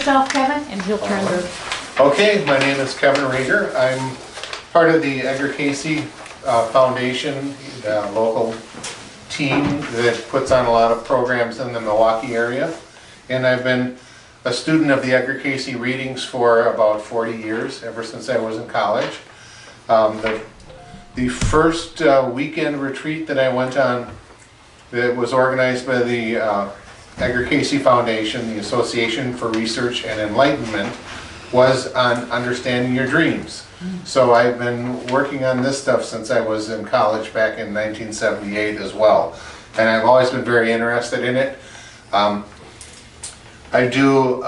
yourself, Kevin, and he'll turn the... Okay, my name is Kevin Rager. I'm part of the Edgar Cayce Foundation, the local team that puts on a lot of programs in the Milwaukee area. And I've been a student of the Edgar Cayce readings for about 40 years, ever since I was in college. The first weekend retreat that I went on that was organized by the Edgar Cayce Foundation, the Association for Research and Enlightenment, was on understanding your dreams. So I've been working on this stuff since I was in college back in 1978 as well. And I've always been very interested in it. I do,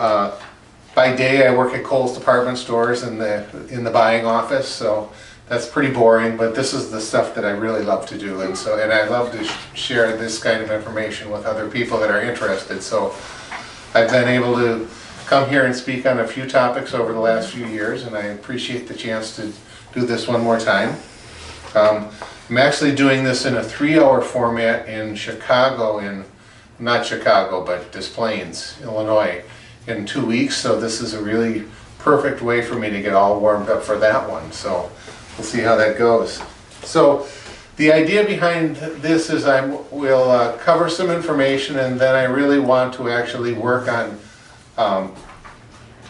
by day I work at Kohl's department stores in the buying office, so that's pretty boring, but this is the stuff that I really love to do, and I love to share this kind of information with other people that are interested. So I've been able to come here and speak on a few topics over the last few years, and I appreciate the chance to do this one more time. I'm actually doing this in a 3-hour format in Chicago, not Chicago, but Des Plaines, Illinois, in 2 weeks, so this is a really perfect way for me to get all warmed up for that one. So we'll see how that goes. So the idea behind this is we'll cover some information, and then I really want to actually work on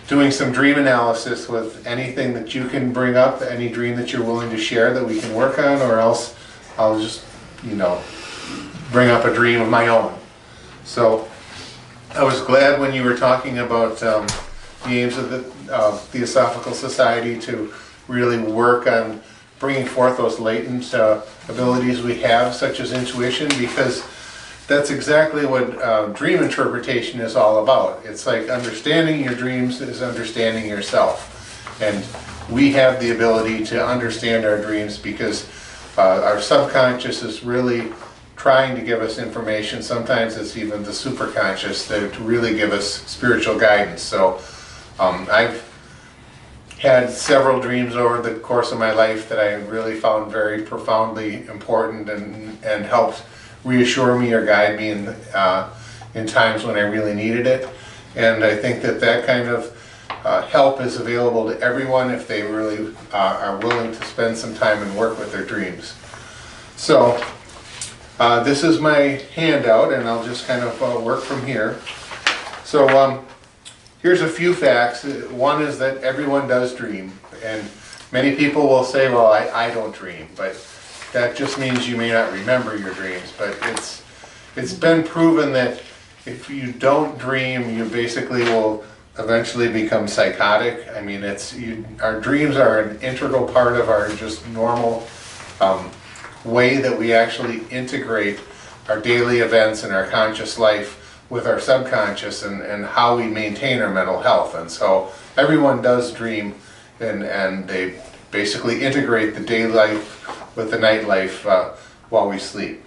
doing some dream analysis with anything that you can bring up, any dream that you're willing to share that we can work on, or else I'll just, bring up a dream of my own. So I was glad when you were talking about the aims of the Theosophical Society to really work on bringing forth those latent abilities we have, such as intuition, because that's exactly what dream interpretation is all about. It's like understanding your dreams is understanding yourself. And we have the ability to understand our dreams because our subconscious is really trying to give us information. Sometimes it's even the superconscious that really give us spiritual guidance. So I've had several dreams over the course of my life that I really found very profoundly important and helped reassure me or guide me in times when I really needed it. And I think that kind of help is available to everyone if they really are willing to spend some time and work with their dreams. So this is my handout, and I'll just kind of work from here. So here's a few facts. One is that everyone does dream, and many people will say, well, I don't dream, but that just means you may not remember your dreams. But it's been proven that if you don't dream, you basically will eventually become psychotic. I mean, our dreams are an integral part of our just normal way that we actually integrate our daily events and our conscious life with our subconscious and how we maintain our mental health. And so everyone does dream, and they basically integrate the day life with the night life while we sleep.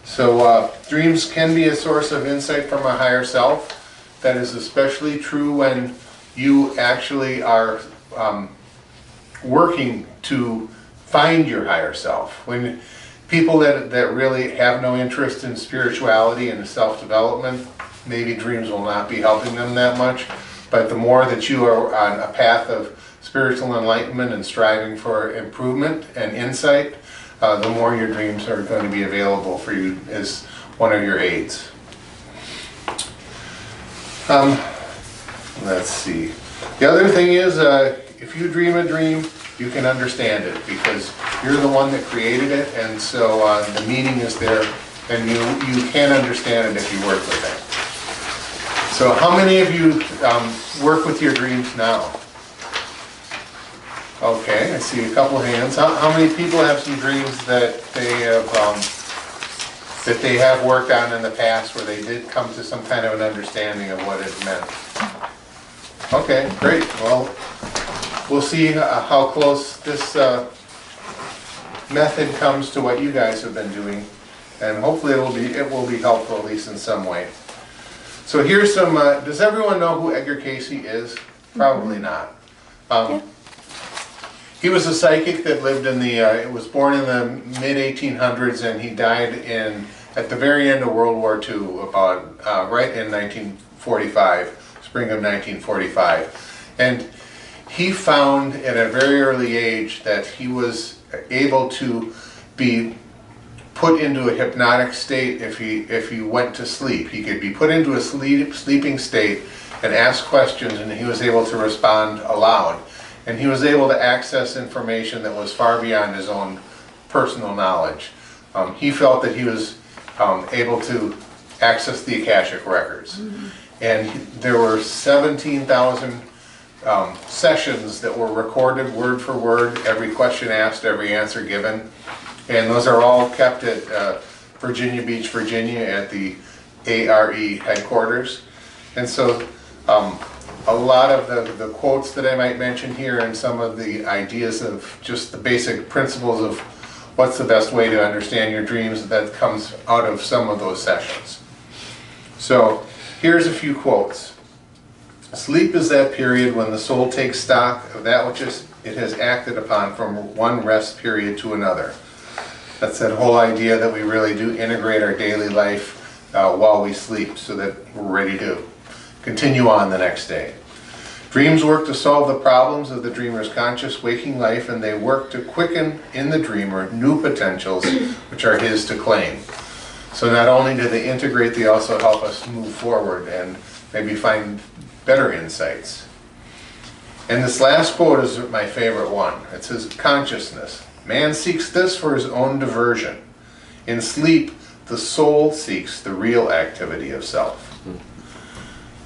So dreams can be a source of insight from a higher self. That is especially true when you actually are working to find your higher self. When people that really have no interest in spirituality and self-development, maybe dreams will not be helping them that much. But the more that you are on a path of spiritual enlightenment and striving for improvement and insight, the more your dreams are going to be available for you as one of your aids. Let's see. The other thing is, if you dream a dream, you can understand it because you're the one that created it, and so the meaning is there, and you can understand it if you work with it. So how many of you work with your dreams now? Okay, I see a couple hands. How many people have some dreams that they have worked on in the past where they did come to some kind of an understanding of what it meant? Okay, great. Well, we'll see how close this method comes to what you guys have been doing, and hopefully it will be helpful at least in some way. So here's some. Does everyone know who Edgar Cayce is? Probably not. He was a psychic that lived in was born in the mid-1800s, and he died at the very end of World War II, about right in 1945. spring of 1945. And he found at a very early age that he was able to be put into a hypnotic state if he went to sleep. He could be put into a sleeping state and ask questions, and he was able to respond aloud. And he was able to access information that was far beyond his own personal knowledge. He felt that he was able to access the Akashic records. And there were 17,000 sessions that were recorded word for word, every question asked, every answer given. And those are all kept at Virginia Beach, Virginia at the ARE headquarters. And so a lot of the quotes that I might mention here and some of the ideas of just the basic principles of what's the best way to understand your dreams, that comes out of some of those sessions. So here's a few quotes. Sleep is that period when the soul takes stock of that which it has acted upon from one rest period to another. That's that whole idea that we really do integrate our daily life while we sleep so that we're ready to continue on the next day. Dreams work to solve the problems of the dreamer's conscious waking life, and they work to quicken in the dreamer new potentials which are his to claim. So not only do they integrate, they also help us move forward and maybe find better insights. And this last quote is my favorite one. It says, consciousness. Man seeks this for his own diversion. In sleep, the soul seeks the real activity of self.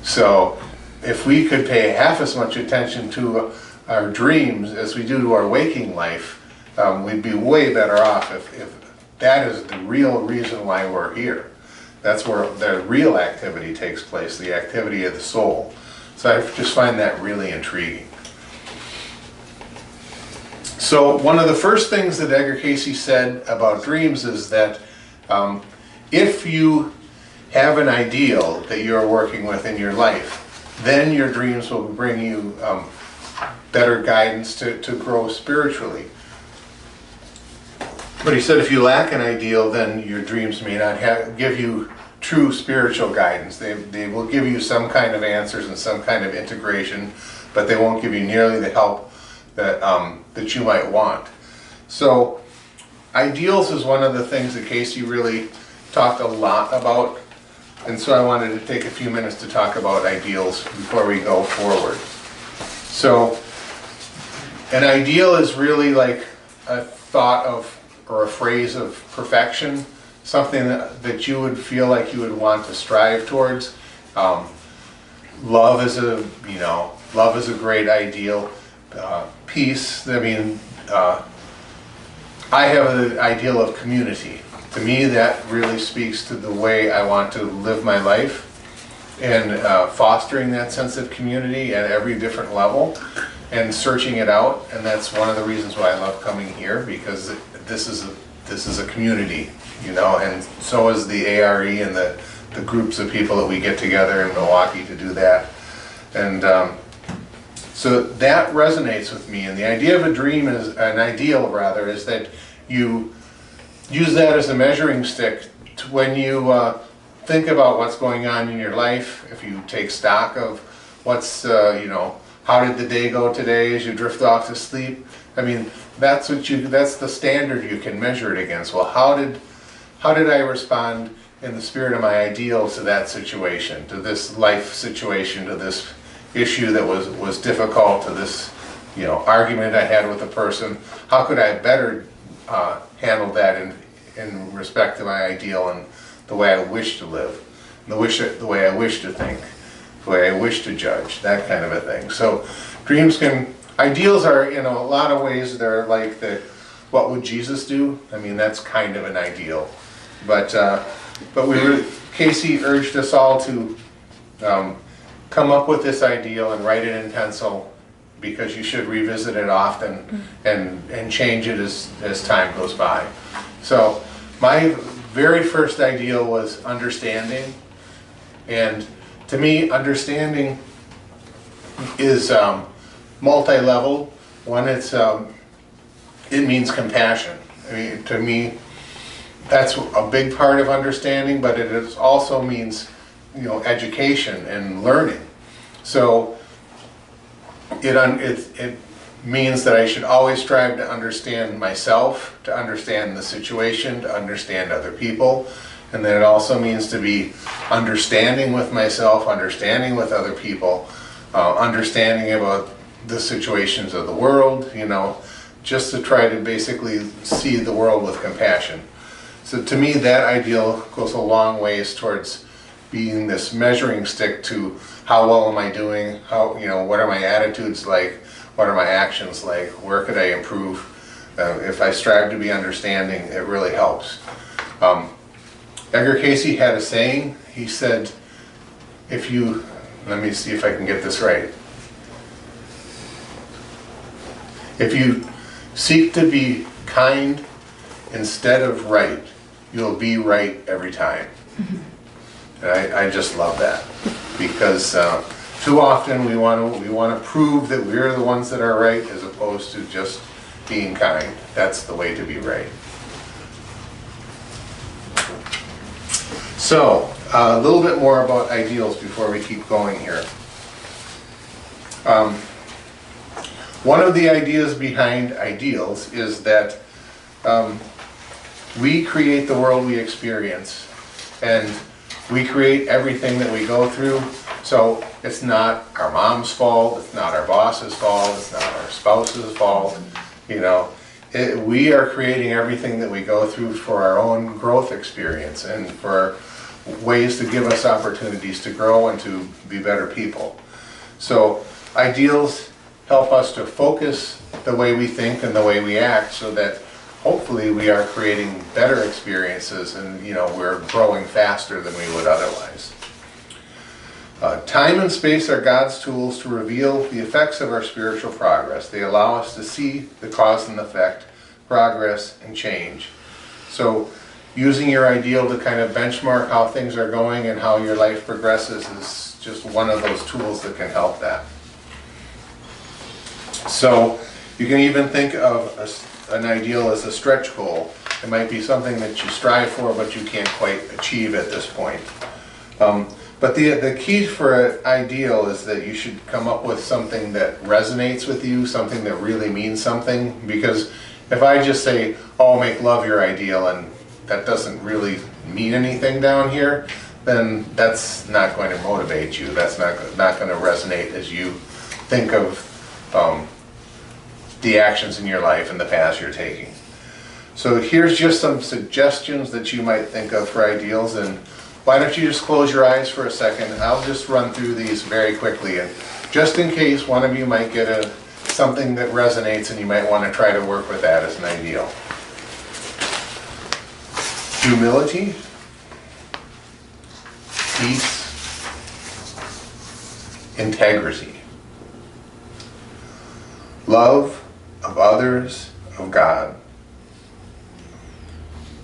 So if we could pay half as much attention to our dreams as we do to our waking life, we'd be way better off if that is the real reason why we're here. That's where the real activity takes place, the activity of the soul. So I just find that really intriguing. So one of the first things that Edgar Cayce said about dreams is that if you have an ideal that you're working with in your life, then your dreams will bring you better guidance to grow spiritually. But he said if you lack an ideal, then your dreams may not give you true spiritual guidance. They will give you some kind of answers and some kind of integration, but they won't give you nearly the help that you might want. So ideals is one of the things that Cayce really talked a lot about, and so I wanted to take a few minutes to talk about ideals before we go forward. So an ideal is really like a thought of or a phrase of perfection, something that you would feel like you would want to strive towards. Love is a great ideal. Peace, I mean, I have the ideal of community. To me, that really speaks to the way I want to live my life, and fostering that sense of community at every different level and searching it out. And that's one of the reasons why I love coming here, because this is a community, you know, and so is the ARE and the groups of people that we get together in Milwaukee to do that. And so that resonates with me. And the idea of a dream is, an ideal rather, is that you use that as a measuring stick to when you think about what's going on in your life. If you take stock of what's, how did the day go today as you drift off to sleep? I mean, that's the standard you can measure it against. Well, how did I respond in the spirit of my ideal to that situation, to this life situation, to this issue that was difficult, to this argument I had with a person? How could I better handle that in respect to my ideal and the way I wish to live, the way I wish to think, the way I wish to judge, that kind of a thing. So ideals are, in a lot of ways, they're like what would Jesus do? I mean, that's kind of an ideal. But Cayce urged us all to come up with this ideal and write it in pencil, because you should revisit it often and change it as time goes by. So my very first ideal was understanding, and to me understanding is multi-level. One, it means compassion. I mean, to me, that's a big part of understanding, but it also means education and learning. So it means that I should always strive to understand myself, to understand the situation, to understand other people. And then it also means to be understanding with myself, understanding with other people, understanding about the situations of the world, you know, just to try to basically see the world with compassion. So to me, that ideal goes a long ways towards being this measuring stick to how well am I doing, how, you know, what are my attitudes like, what are my actions like, where could I improve. If I strive to be understanding, it really helps. Edgar Cayce had a saying. He said, if you, let me see if I can get this right. If you seek to be kind instead of right, you'll be right every time. And I just love that, because too often we want to prove that we're the ones that are right as opposed to just being kind. That's the way to be right. So, a little bit more about ideals before we keep going here. One of the ideas behind ideals is that we create the world we experience, and we create everything that we go through. So it's not our mom's fault, it's not our boss's fault, it's not our spouse's fault, you know. We are creating everything that we go through for our own growth experience and for ways to give us opportunities to grow and to be better people. So ideals help us to focus the way we think and the way we act, so that hopefully we are creating better experiences, and you know, we're growing faster than we would otherwise. Time and space are God's tools to reveal the effects of our spiritual progress. They allow us to see the cause and effect, progress, and change. So using your ideal to kind of benchmark how things are going and how your life progresses is just one of those tools that can help that. So you can even think of an ideal as a stretch goal. It might be something that you strive for but you can't quite achieve at this point. But the key for an ideal is that you should come up with something that resonates with you, something that really means something. Because if I just say, oh, make love your ideal, and that doesn't really mean anything down here, then that's not going to motivate you. That's not going to resonate as you think of the actions in your life and the paths you're taking. So here's just some suggestions that you might think of for ideals, and why don't you just close your eyes for a second. I'll just run through these very quickly, and just in case one of you might get something that resonates and you might want to try to work with that as an ideal. Humility, peace, integrity, love of others, of God,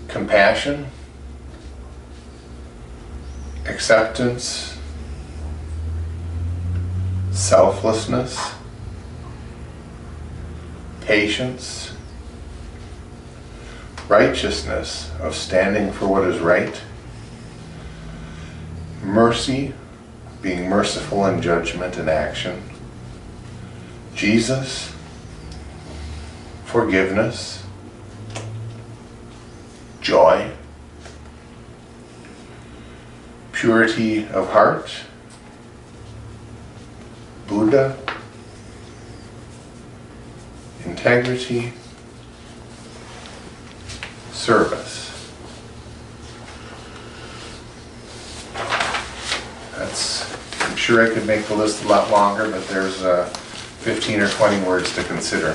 compassion, acceptance, selflessness, patience, righteousness of standing for what is right, mercy, being merciful in judgment and action, Jesus, forgiveness, joy, purity of heart, Buddha, integrity, service. I'm sure I could make the list a lot longer, but there's 15 or 20 words to consider.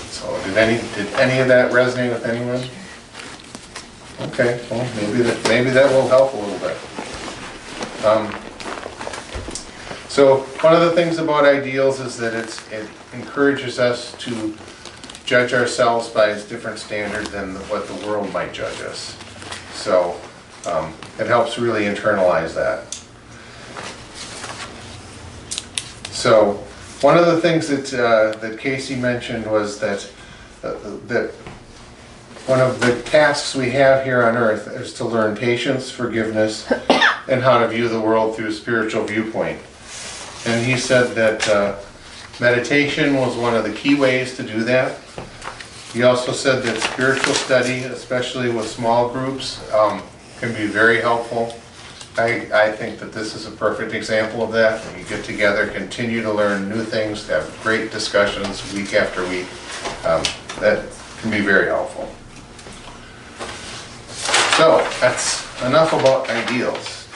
So did any of that resonate with anyone? Okay, well maybe that will help a little bit. So one of the things about ideals is that it encourages us to judge ourselves by a different standard than what the world might judge us. So it helps really internalize that. So one of the things that Cayce mentioned was that one of the tasks we have here on earth is to learn patience, forgiveness, and how to view the world through a spiritual viewpoint. And he said that meditation was one of the key ways to do that. He also said that spiritual study, especially with small groups, can be very helpful. I think that this is a perfect example of that. When you get together, continue to learn new things, have great discussions week after week. That can be very helpful. So that's enough about ideals.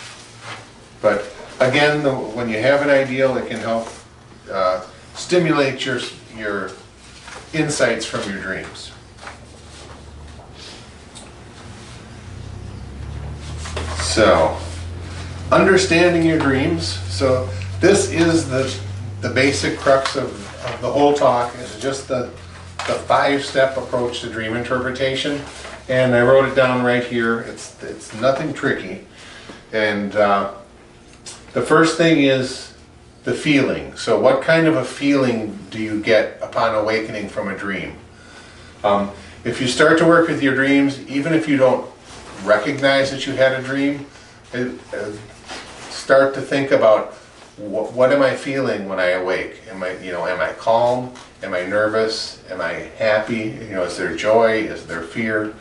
But again, when you have an ideal, it can help stimulate your insights from your dreams. So, understanding your dreams. So this is the basic crux of the whole talk, is just the 5-step approach to dream interpretation. And I wrote it down right here. It's nothing tricky. And the first thing is the feeling. So what kind of a feeling do you get upon awakening from a dream? If you start to work with your dreams, even if you don't recognize that you had a dream, start to think about what am I feeling when I awake? Am I calm? Am I nervous? Am I happy? Is there joy? Is there fear?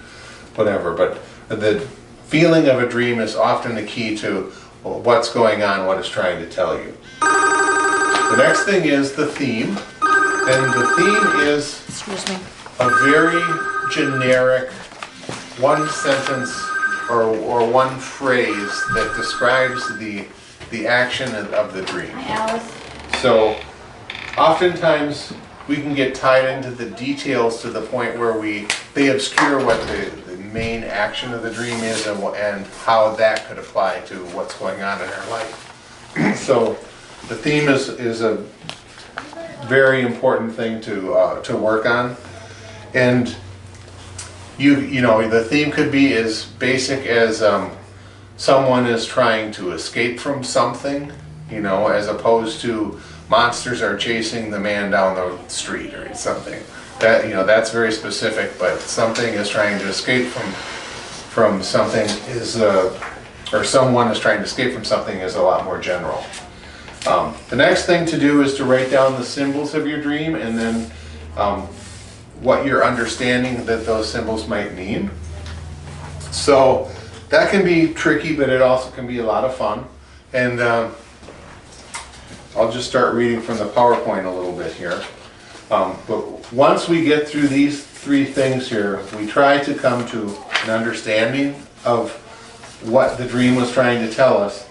Whatever. But the feeling of a dream is often the key to what's going on, what it's trying to tell you. The next thing is the theme, and the theme is a very generic one sentence or one phrase that describes the action of the dream. Hi, Alice. So oftentimes we can get tied into the details to the point where they obscure what the main action of the dream is and how that could apply to what's going on in our life. So the theme is a very important thing to work on, and the theme could be as basic as someone is trying to escape from something, as opposed to monsters are chasing the man down the street or something. That's very specific, but something is trying to escape from something or someone is trying to escape from something is a lot more general. The next thing to do is to write down the symbols of your dream and then what you're understanding that those symbols might mean. So that can be tricky, but it also can be a lot of fun. And I'll just start reading from the PowerPoint a little bit here. But once we get through these 3 things here, we try to come to an understanding of what the dream was trying to tell us.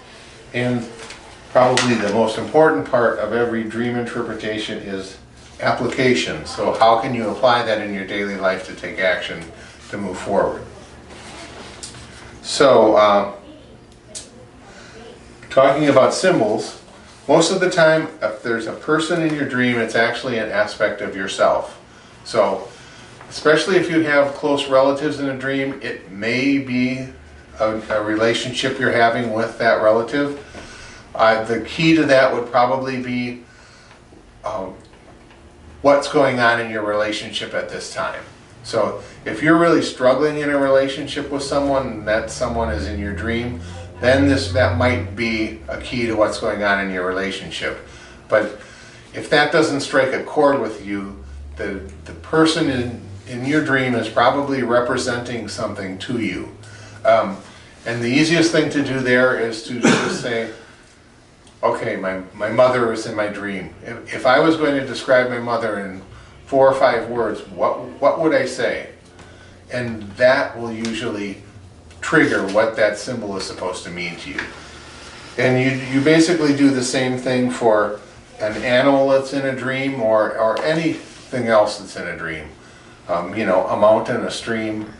And probably the most important part of every dream interpretation is application. So how can you apply that in your daily life to take action to move forward? So talking about symbols, most of the time if there's a person in your dream, it's actually an aspect of yourself. So especially if you have close relatives in a dream, it may be a relationship you're having with that relative. The key to that would probably be what's going on in your relationship at this time. So if you're really struggling in a relationship with someone and that someone is in your dream, then that might be a key to what's going on in your relationship. But if that doesn't strike a chord with you, the person in your dream is probably representing something to you. And the easiest thing to do there is to just say, okay, my mother is in my dream. If I was going to describe my mother in 4 or 5 words, what would I say? And that will usually trigger what that symbol is supposed to mean to you. And you basically do the same thing for an animal that's in a dream or anything else that's in a dream. A mountain, a stream,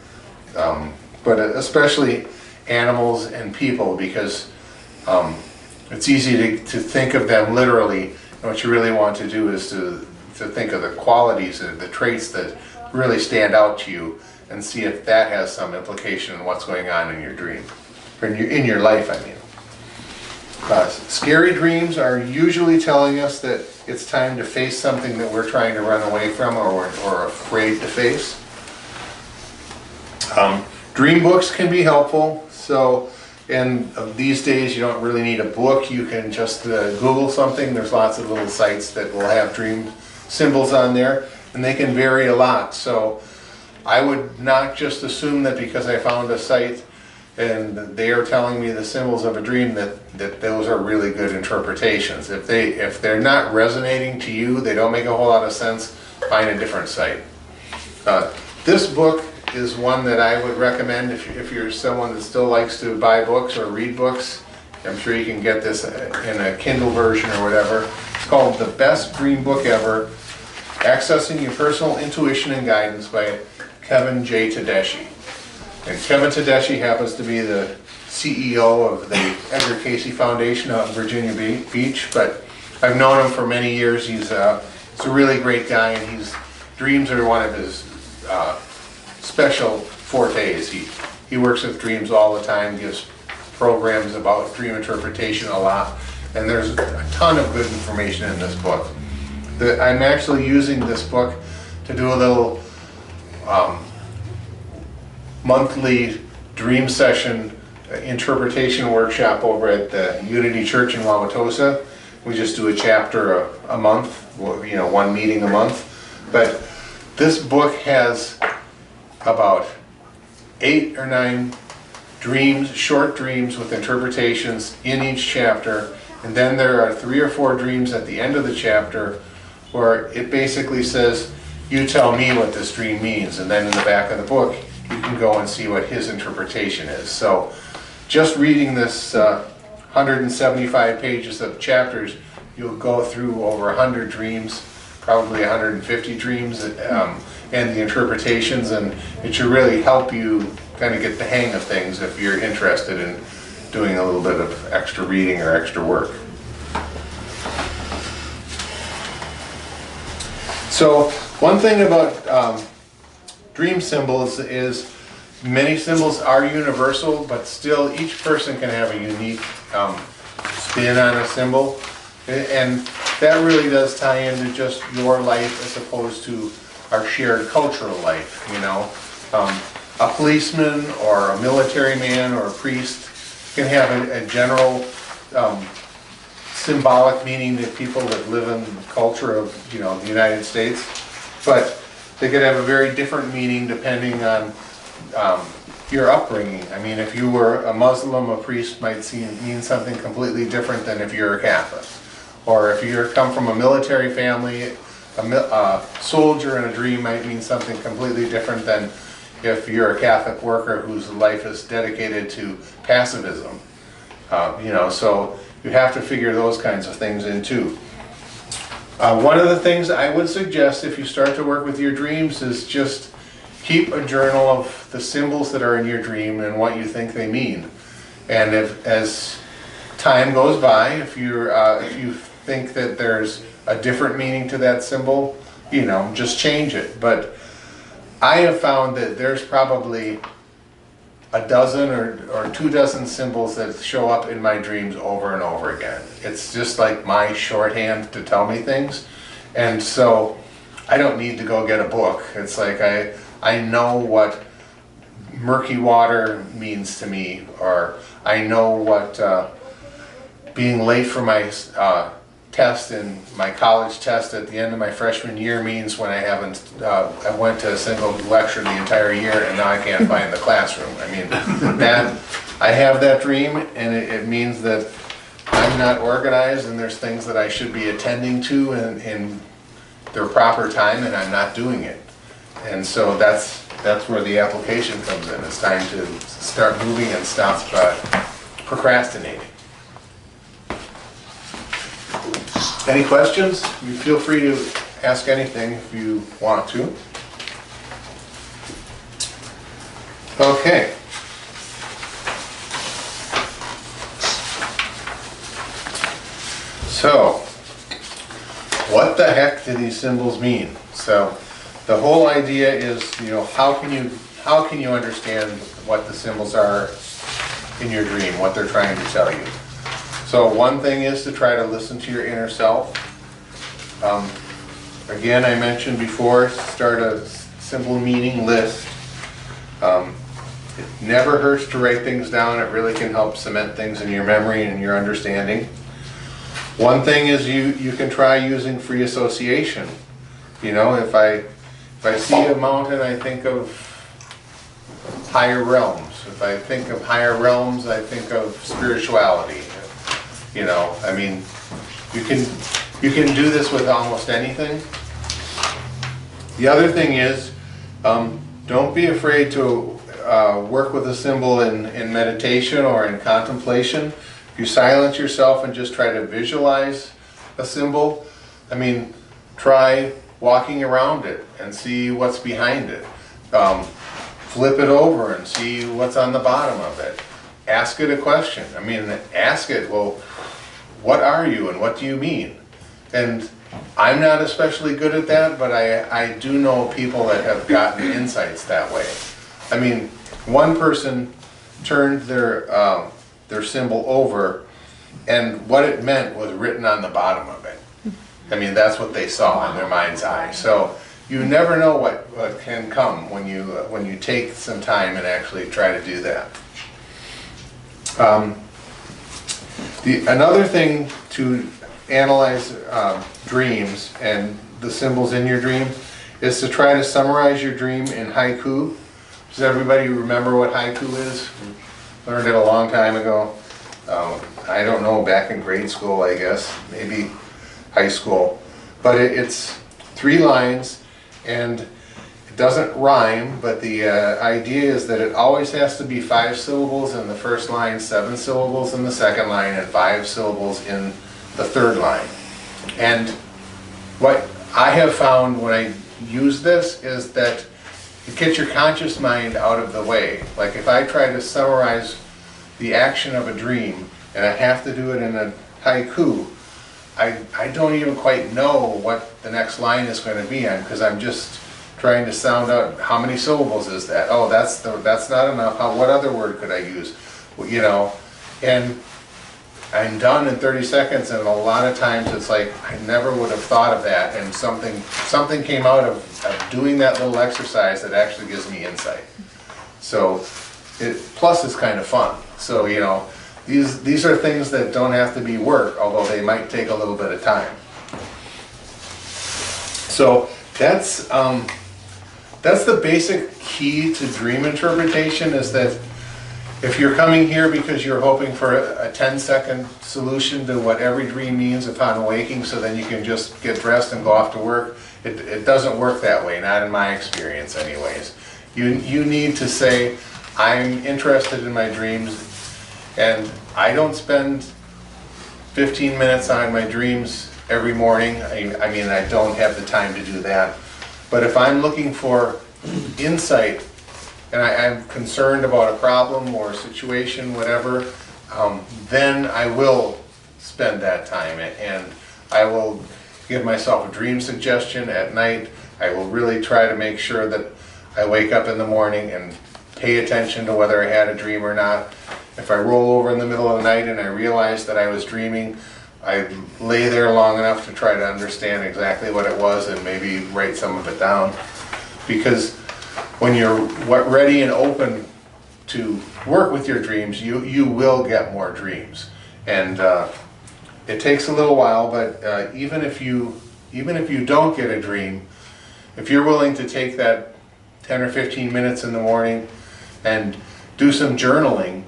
but especially animals and people, because it's easy to think of them literally. And what you really want to do is to think of the qualities, the traits that really stand out to you, and see if that has some implication in what's going on in your dream, or in your life, I mean. Scary dreams are usually telling us that it's time to face something that we're trying to run away from or afraid to face. Dream books can be helpful. So And these days, you don't really need a book. You can just Google something. There's lots of little sites that will have dream symbols on there, and they can vary a lot. So I would not just assume that because I found a site and they are telling me the symbols of a dream that those are really good interpretations. If they're not resonating to you, they don't make a whole lot of sense, find a different site. This book is one that I would recommend if you're someone that still likes to buy books or read books. I'm sure you can get this in a Kindle version or whatever. It's called The Best Dream Book Ever, Accessing Your Personal Intuition and Guidance by Kevin J. Tedeschi. And Kevin Tedeschi happens to be the CEO of the Edgar Cayce Foundation out in Virginia Beach, but I've known him for many years. He's a really great guy, and dreams are one of his special fortes. He works with dreams all the time, gives programs about dream interpretation a lot, and there's a ton of good information in this book. I'm actually using this book to do a little monthly dream session interpretation workshop over at the Unity Church in Wauwatosa. We just do a chapter a month, one meeting a month. But this book has about 8 or 9 dreams, short dreams with interpretations in each chapter, and then there are 3 or 4 dreams at the end of the chapter where it basically says, you tell me what this dream means, and then in the back of the book you can go and see what his interpretation is. So just reading this 175 pages of chapters, you'll go through over 100 dreams, probably 150 dreams, and the interpretations, and it should really help you kind of get the hang of things if you're interested in doing a little bit of extra reading or extra work. So one thing about dream symbols is many symbols are universal, but still each person can have a unique spin on a symbol, and that really does tie into just your life as opposed to our shared cultural life. A policeman or a military man or a priest can have a general symbolic meaning to people that live in the culture of the United States, but they could have a very different meaning depending on your upbringing. I mean, if you were a Muslim, a priest might mean something completely different than if you're a Catholic. Or if you come from a military family, a soldier in a dream might mean something completely different than if you're a Catholic worker whose life is dedicated to pacifism. So you have to figure those kinds of things in too. One of the things I would suggest if you start to work with your dreams is just keep a journal of the symbols that are in your dream and what you think they mean. And as time goes by, if you think that there's a different meaning to that symbol, just change it. But I have found that there's probably a dozen or 2 dozen symbols that show up in my dreams over and over again. It's just like my shorthand to tell me things. And so I don't need to go get a book. It's like I know what murky water means to me, or I know what being late for my test in my college test at the end of my freshman year means when I went to a single lecture the entire year and now I can't find the classroom. I mean, I have that dream, and it means that I'm not organized and there's things that I should be attending to in their proper time and I'm not doing it. And so that's where the application comes in. It's time to start moving and stop procrastinating. Any questions? You feel free to ask anything if you want to. Okay. So, what the heck do these symbols mean? So, the whole idea is, how can you understand what the symbols are in your dream, what they're trying to tell you? So one thing is to try to listen to your inner self. Again, I mentioned before, start a simple meaning list. It never hurts to write things down. It really can help cement things in your memory and your understanding. One thing is you can try using free association. You know, if I see a mountain, I think of higher realms. If I think of higher realms, I think of spirituality. You know, I mean, you can do this with almost anything. The other thing is, don't be afraid to work with a symbol in meditation or in contemplation. If you silence yourself and just try to visualize a symbol, I mean, try walking around it and see what's behind it. Flip it over and see what's on the bottom of it. Ask it a question. I mean, ask it, well, what are you and what do you mean? And I'm not especially good at that, but I do know people that have gotten insights that way. I mean, one person turned their symbol over, and what it meant was written on the bottom of it. I mean, that's what they saw in their mind's eye. So you never know what can come when you take some time and actually try to do that. Another thing to analyze dreams and the symbols in your dream is to try to summarize your dream in haiku. Does everybody remember what haiku is? Learned it a long time ago. I don't know, back in grade school, I guess, maybe high school. But it's 3 lines, and it doesn't rhyme, but the idea is that it always has to be 5 syllables in the first line, 7 syllables in the second line, and 5 syllables in the third line. And what I have found when I use this is that it gets your conscious mind out of the way. Like if I try to summarize the action of a dream and I have to do it in a haiku, I don't even quite know what the next line is going to be on, because I'm just trying to sound out how many syllables is that. Oh, that's not enough. What other word could I use? Well, you know, and I'm done in 30 seconds, and a lot of times it's like I never would have thought of that, and something came out of doing that little exercise that actually gives me insight. So plus it's kind of fun. So, you know, these are things that don't have to be work, although they might take a little bit of time. So that's the basic key to dream interpretation, is that if you're coming here because you're hoping for a 10-second solution to what every dream means upon waking, so then you can just get dressed and go off to work, it doesn't work that way, not in my experience anyways. You need to say, I'm interested in my dreams, and I don't spend 15 minutes on my dreams every morning. I mean, I don't have the time to do that. But if I'm looking for insight, and I'm concerned about a problem or a situation, whatever, then I will spend that time, and I will give myself a dream suggestion at night. I will really try to make sure that I wake up in the morning and pay attention to whether I had a dream or not. If I roll over in the middle of the night and I realize that I was dreaming, I lay there long enough to try to understand exactly what it was and maybe write some of it down. Because when you're ready and open to work with your dreams, you will get more dreams. And it takes a little while, but even if you don't get a dream, if you're willing to take that 10 or 15 minutes in the morning and do some journaling,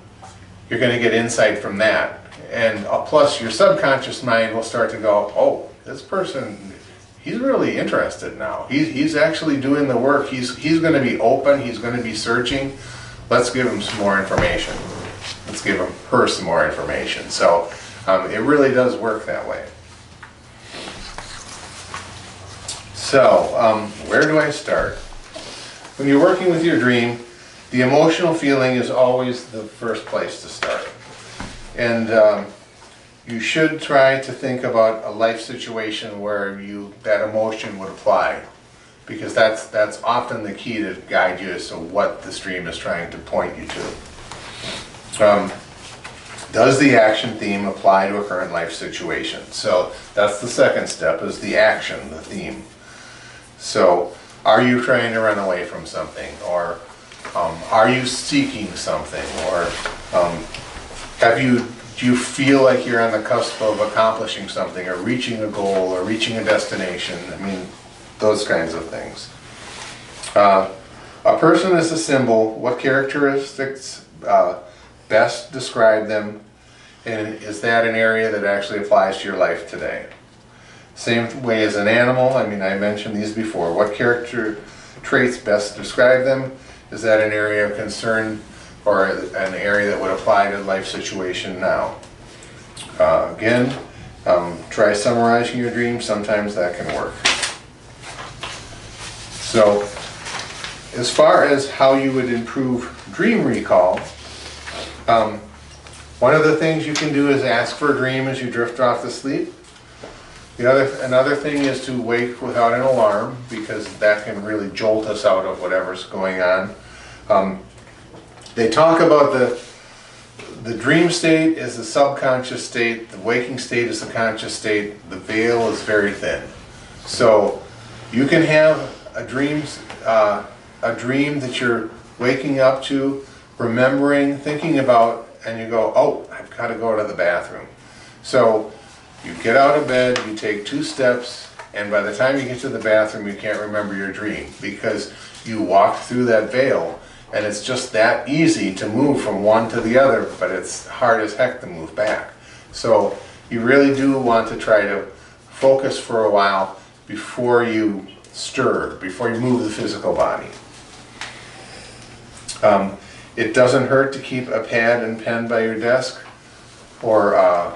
you're going to get insight from that. And plus your subconscious mind will start to go, oh, this person, he's really interested now. He's actually doing the work. He's going to be open. He's going to be searching. Let's give him some more information. Let's give her some more information. So it really does work that way. So where do I start? When you're working with your dream, the emotional feeling is always the first place to start. And you should try to think about a life situation where that emotion would apply, because that's often the key to guide you as to what the dream is trying to point you to. Does the action theme apply to a current life situation? So that's the second step, is the action, the theme. So are you trying to run away from something, or Are you seeking something, or do you feel like you're on the cusp of accomplishing something, or reaching a goal, or reaching a destination? I mean, those kinds of things. A person is a symbol. What characteristics best describe them, and is that an area that actually applies to your life today? Same way as an animal. I mean, I mentioned these before. What character traits best describe them? Is that an area of concern or an area that would apply to life situation now? Again, try summarizing your dreams. Sometimes that can work. So, as far as how you would improve dream recall, one of the things you can do is ask for a dream as you drift off to sleep. Another thing is to wake without an alarm, because that can really jolt us out of whatever's going on. They talk about the dream state is the subconscious state, the waking state is the conscious state, the veil is very thin. So you can have a dream that you're waking up to, remembering, thinking about, and you go, oh, I've got to go to the bathroom. So you get out of bed, you take 2 steps, and by the time you get to the bathroom, you can't remember your dream, because you walked through that veil, and it's just that easy to move from one to the other, but it's hard as heck to move back. So you really do want to try to focus for a while before you stir, before you move the physical body. It doesn't hurt to keep a pad and pen by your desk, or a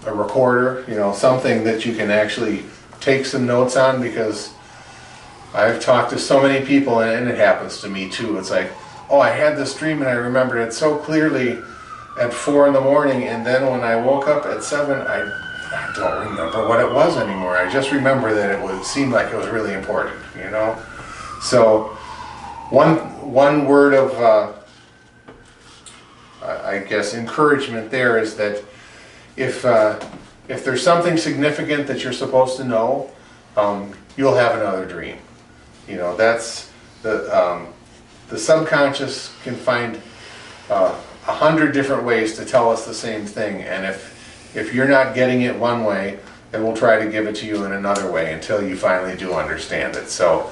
recorder, something that you can actually take some notes on, because I've talked to so many people, and it happens to me too. It's like, oh, I had this dream and I remembered it so clearly at 4 in the morning, and then when I woke up at 7, I don't remember what it was anymore. I just remember that it seemed like it was really important, So one word of I guess encouragement there is that if there's something significant that you're supposed to know, you'll have another dream. That's the subconscious can find 100 different ways to tell us the same thing, and if you're not getting it one way, it will try to give it to you in another way until you finally do understand it. So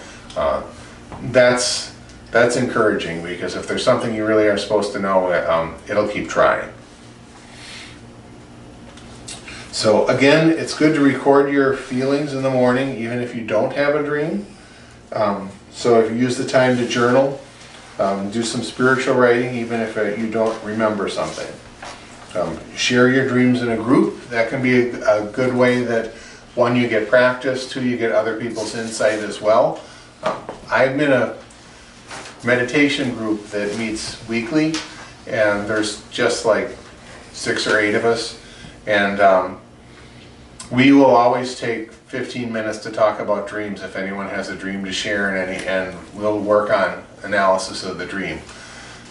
that's encouraging, because if there's something you really are supposed to know, it'll keep trying. So again, it's good to record your feelings in the morning, even if you don't have a dream. So if you use the time to journal, do some spiritual writing, even if you don't remember something. Share your dreams in a group. That can be a good way that, 1, you get practice, 2, you get other people's insight as well. I'm in a meditation group that meets weekly, and there's just like 6 or 8 of us, and we will always take 15 minutes to talk about dreams if anyone has a dream to share, and we'll work on analysis of the dream.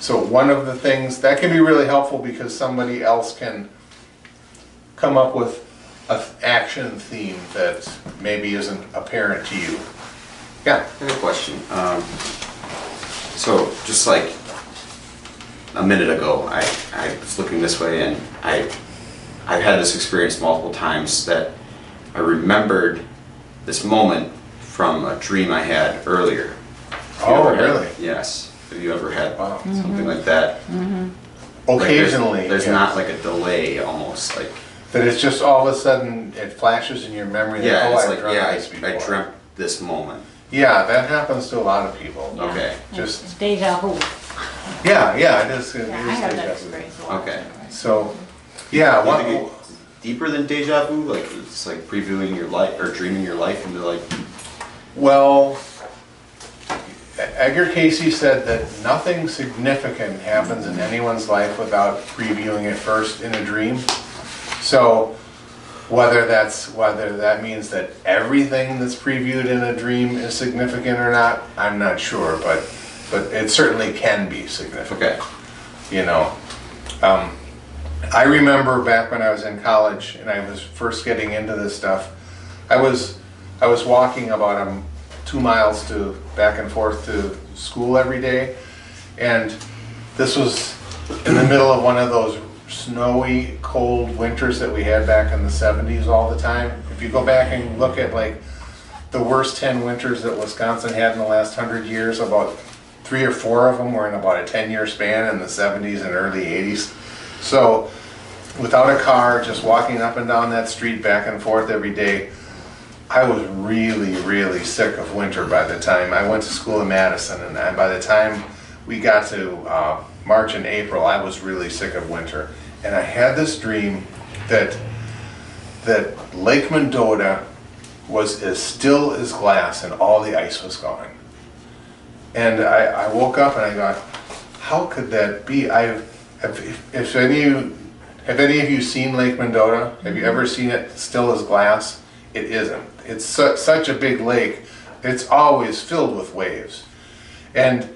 So one of the things that can be really helpful, because somebody else can come up with an action theme that maybe isn't apparent to you. Yeah? I have a question. So just like a minute ago, I was looking this way, and I've had this experience multiple times, that I remembered this moment from a dream I had earlier. Oh, really? Yes. Have you ever had Wow. something like that? Occasionally. Like there's yes. not like a delay, almost like. That it's just all of a sudden it flashes in your memory that, Yeah, oh, it's I like, dreamt yeah, this before. I dreamt this moment. Yeah, that happens to a lot of people. Yeah. Okay. Just- It's deja vu. Yeah, it is. It Yeah, is I have that deja vu. experience a lot. Okay. So, yeah, You think one, it's deeper than deja vu? Like it's like previewing your life or dreaming your life into like. well, Edgar Cayce said that nothing significant happens in anyone's life without previewing it first in a dream. So, whether that means that everything that's previewed in a dream is significant or not, I'm not sure, but it certainly can be significant. Okay. I remember back when I was in college and I was first getting into this stuff, I was walking about 2 miles back and forth to school every day, And this was in the middle of one of those snowy, cold winters that we had back in the 70s all the time. If you go back and look at like the worst 10 winters that Wisconsin had in the last 100 years, about 3 or 4 of them were in about a 10-year span in the 70s and early 80s. So without a car, just walking up and down that street back and forth every day, I was really, really sick of winter by the time I went to school in Madison, and by the time we got to March and April, I was really sick of winter. And I had this dream that Lake Mendota was as still as glass and all the ice was gone. And I woke up and I thought, how could that be? Have any of you seen Lake Mendota? Have you ever seen it still as glass? It isn't. It's such a big lake. It's always filled with waves. And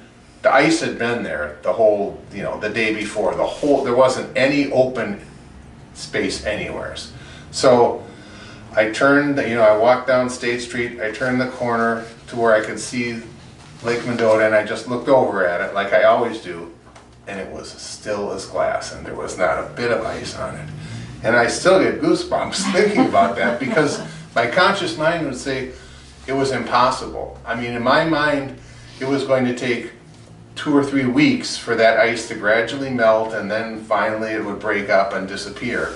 the ice had been there the whole, the day before. There wasn't any open space anywhere. So I turned, I walked down State Street, I turned the corner to where I could see Lake Mendota, and I just looked over at it like I always do, and it was still as glass, and there was not a bit of ice on it. And I still get goosebumps thinking about that, because my conscious mind would say it was impossible. I mean, in my mind, it was going to take 2 or 3 weeks for that ice to gradually melt, and then finally it would break up and disappear.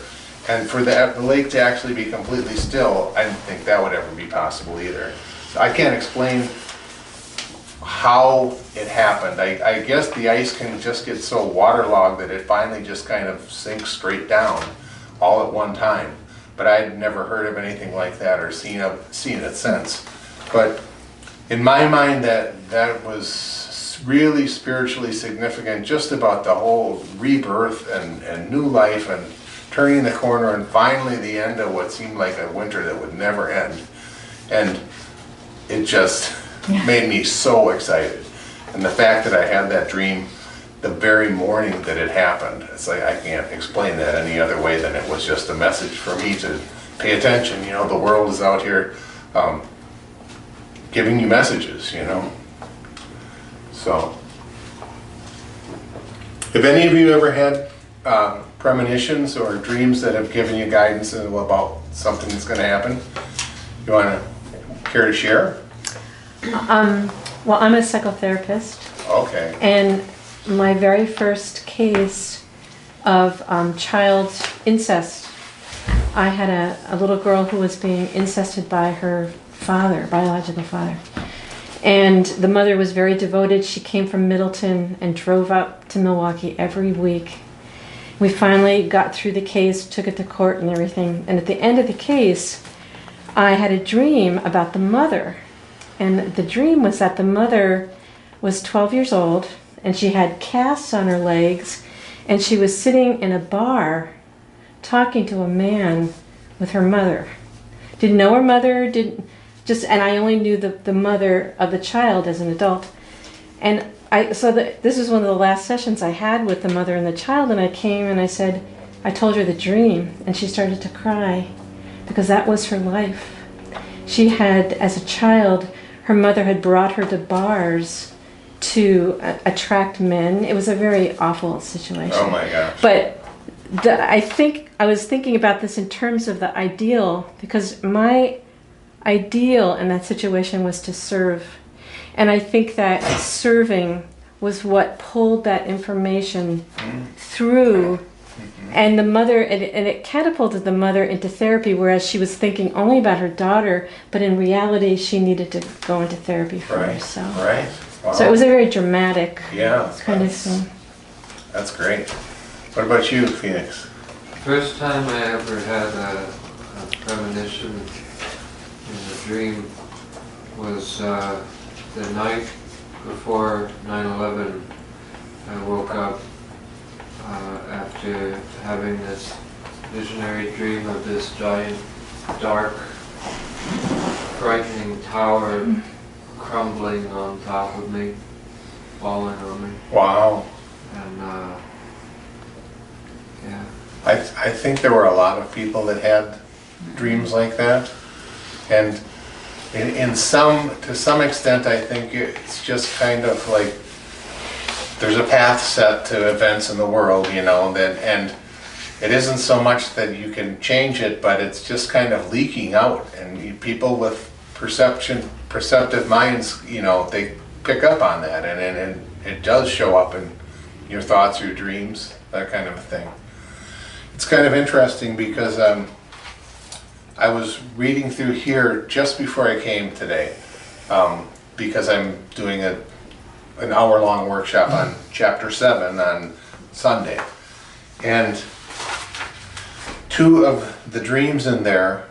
And for the lake to actually be completely still, I didn't think that would ever be possible either. So I can't explain how it happened. I guess the ice can just get so waterlogged that it finally just kind of sinks straight down all at one time. But I'd never heard of anything like that or seen it since. But in my mind, that was really spiritually significant, just about the whole rebirth and new life and turning the corner and finally the end of what seemed like a winter that would never end. And it just made me so excited. And the fact that I had that dream the very morning that it happened, it's like I can't explain that any other way than it was just a message for me to pay attention. The world is out here giving you messages, So, have any of you ever had premonitions or dreams that have given you guidance about something that's going to happen? You want to care to share? Well, I'm a psychotherapist. Okay. And my very first case of child incest, I had a little girl who was being incested by her father, biological father. And the mother was very devoted. She came from Middleton and drove up to Milwaukee every week. We finally got through the case, took it to court and everything. And at the end of the case, I had a dream about the mother. And the dream was that the mother was 12 years old, and she had casts on her legs, and she was sitting in a bar talking to a man with her mother. Didn't know her mother, and I only knew the mother of the child as an adult. And this was one of the last sessions I had with the mother and the child, and I came and I told her the dream, and she started to cry because that was her life. She had, as a child, her mother had brought her to bars to attract men. It was a very awful situation. Oh my gosh. But I was thinking about this in terms of the ideal, because my ideal in that situation was to serve. And I think that serving was what pulled that information through. And the mother, and it catapulted the mother into therapy, whereas she was thinking only about her daughter, but in reality she needed to go into therapy first. So. Right. Wow. So it was a very dramatic kind of thing. That's great. What about you, Phoenix? First time I ever had a premonition in a dream was the night before 9/11. I woke up after having this visionary dream of this giant, dark, frightening tower crumbling on top of me, falling on me. Wow. And yeah. I think there were a lot of people that had dreams like that, and to some extent I think it's just kind of like there's a path set to events in the world, you know, that, and it isn't so much that you can change it, but it's just kind of leaking out, and people with perceptive minds, you know, they pick up on that, and it does show up in your thoughts, your dreams, that kind of a thing. It's kind of interesting because I was reading through here just before I came today, because I'm doing an hour-long workshop on chapter 7 on Sunday, and 2 of the dreams in there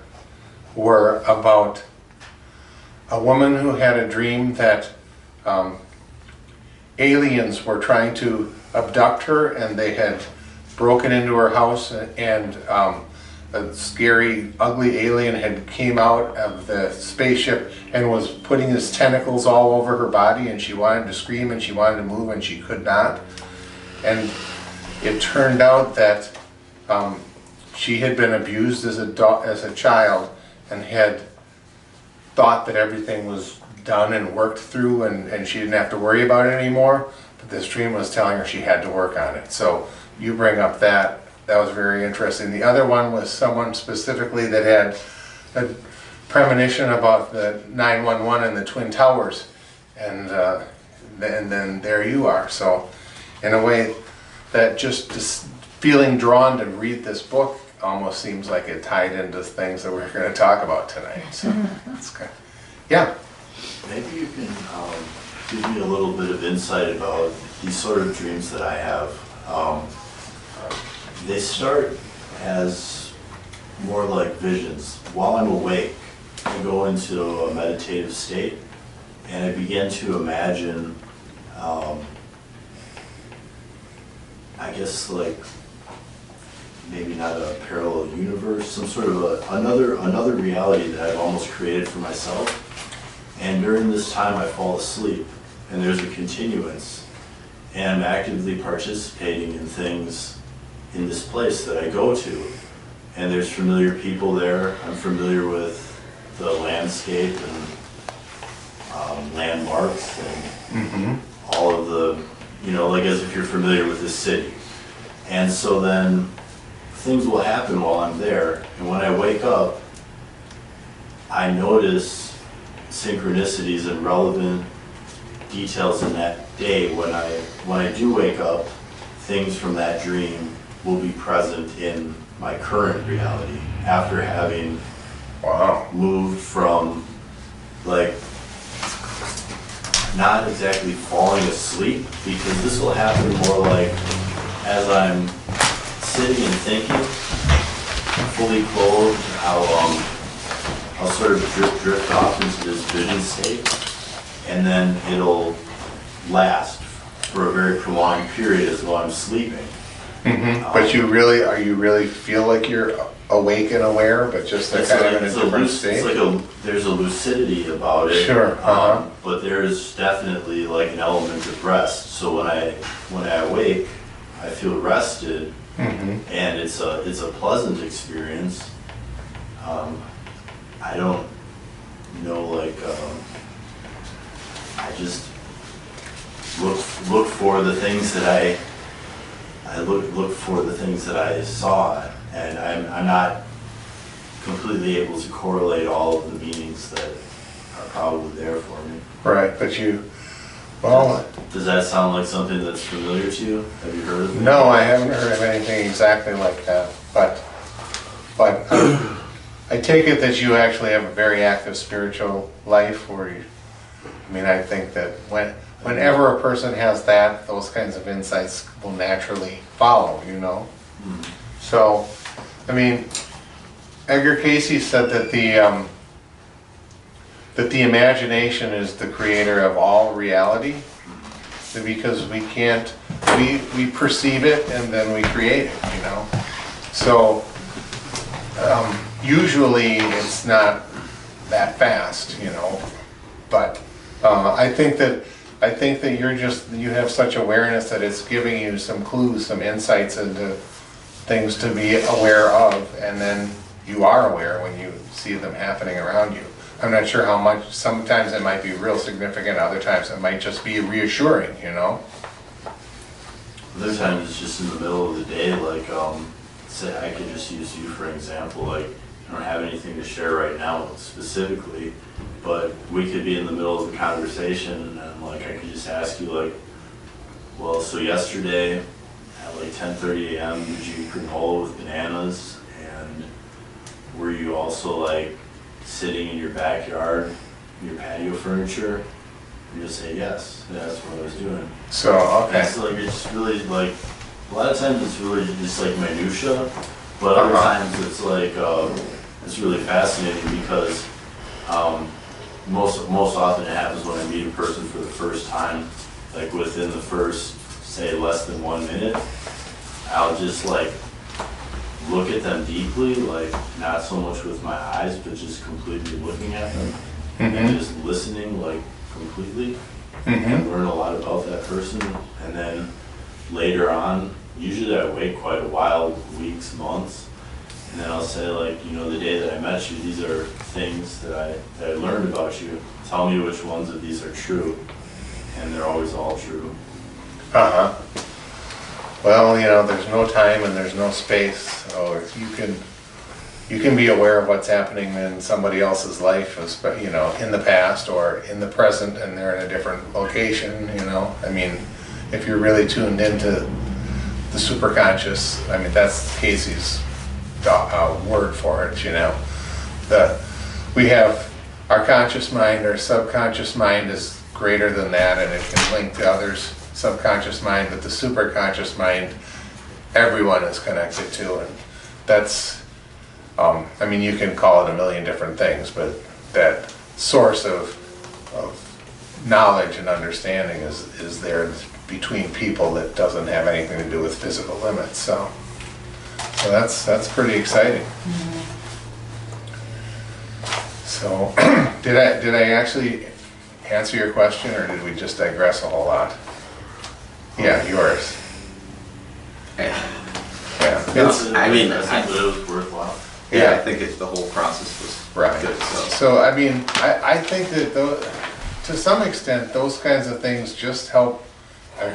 were about a woman who had a dream that aliens were trying to abduct her, and they had broken into her house, and a scary, ugly alien had came out of the spaceship and was putting his tentacles all over her body, and she wanted to scream and she wanted to move and she could not. And it turned out that she had been abused as a child and had thought that everything was done and worked through, and she didn't have to worry about it anymore, but this dream was telling her she had to work on it. So you bring up that was very interesting. The other one was someone specifically that had a premonition about the 911 and the Twin Towers, and then there you are. So in a way, that just feeling drawn to read this book almost seems like it tied into things that we're going to talk about tonight. So that's good. Yeah. Maybe you can give me a little bit of insight about these sort of dreams that I have. They start as more like visions. While I'm awake, I go into a meditative state, and I begin to imagine, I guess, like maybe not a parallel universe, some sort of another reality that I've almost created for myself. And during this time, I fall asleep, and there's a continuance, and I'm actively participating in things in this place that I go to, and there's familiar people there. I'm familiar with the landscape and landmarks and all of the, you know, like as if you're familiar with this city. And so then things will happen while I'm there, and when I wake up, I notice synchronicities and relevant details in that day. When I do wake up, things from that dream will be present in my current reality after having moved from, like, not exactly falling asleep, because this will happen more like as I'm sitting and thinking, fully clothed, I'll sort of drift off into this vision state, and then it'll last for a very prolonged period as though I'm sleeping. But you really feel like you're awake and aware, but just kind of in a different state? It's like there's a lucidity about it. Sure. But there's definitely like an element of rest. So when I awake, I feel rested, and it's a pleasant experience. I don't know, like, I just look for the things that I look for the things that I saw, and I'm not completely able to correlate all of the meanings that are probably there for me. Right, but well... Does that sound like something that's familiar to you? Have you heard of it? No, I haven't heard of anything exactly like that, but I take it that you actually have a very active spiritual life, I think that whenever a person has that, those kinds of insights will naturally follow, you know? So, Edgar Cayce said that the imagination is the creator of all reality, because we perceive it and then we create it, you know? So, usually it's not that fast, you know, but I think that you have such awareness that it's giving you some clues, some insights into things to be aware of, and then you are aware when you see them happening around you. I'm not sure how much. Sometimes it might be real significant, other times it might just be reassuring, you know? Other times it's just in the middle of the day, like, say I could just use you for an example, like, I don't have anything to share right now specifically, but we could be in the middle of a conversation and like I could just ask you like, well, so yesterday at like 10:30 a.m. did you eat granola with bananas, and were you also like sitting in your backyard, your patio furniture? You just say yes, that's what I was doing. So, okay. It's like, it's really like, a lot of times it's really just like minutia, but other times it's like, it's really fascinating because most often it happens when I meet a person for the first time, like within the first, say, less than 1 minute, I'll just like look at them deeply, like not so much with my eyes, but just completely looking at them and just listening like completely and learn a lot about that person. And then later on, usually I wait quite a while, weeks, months, and then I'll say like, you know, the day that I met you, these are things that I learned about you. Tell me which ones of these are true. And they're always all true. Uh-huh. Well, you know, there's no time and there's no space, so if you can be aware of what's happening in somebody else's life, you know, in the past or in the present, and they're in a different location, you know. I mean, if you're really tuned into the superconscious, I mean, that's Cayce's word for it, you know. We have our conscious mind, our subconscious mind is greater than that, and it can link to others' subconscious mind, but the superconscious mind, everyone is connected to, and that's, I mean, you can call it a million different things, but that source of knowledge and understanding is there between people that doesn't have anything to do with physical limits. So that's pretty exciting. So did I actually answer your question, or did we just digress a whole lot? Yeah, yours. Yeah. I mean, I think it was worthwhile. Yeah, I think the whole process was Right. good. So I mean, I think that to some extent, those kinds of things just help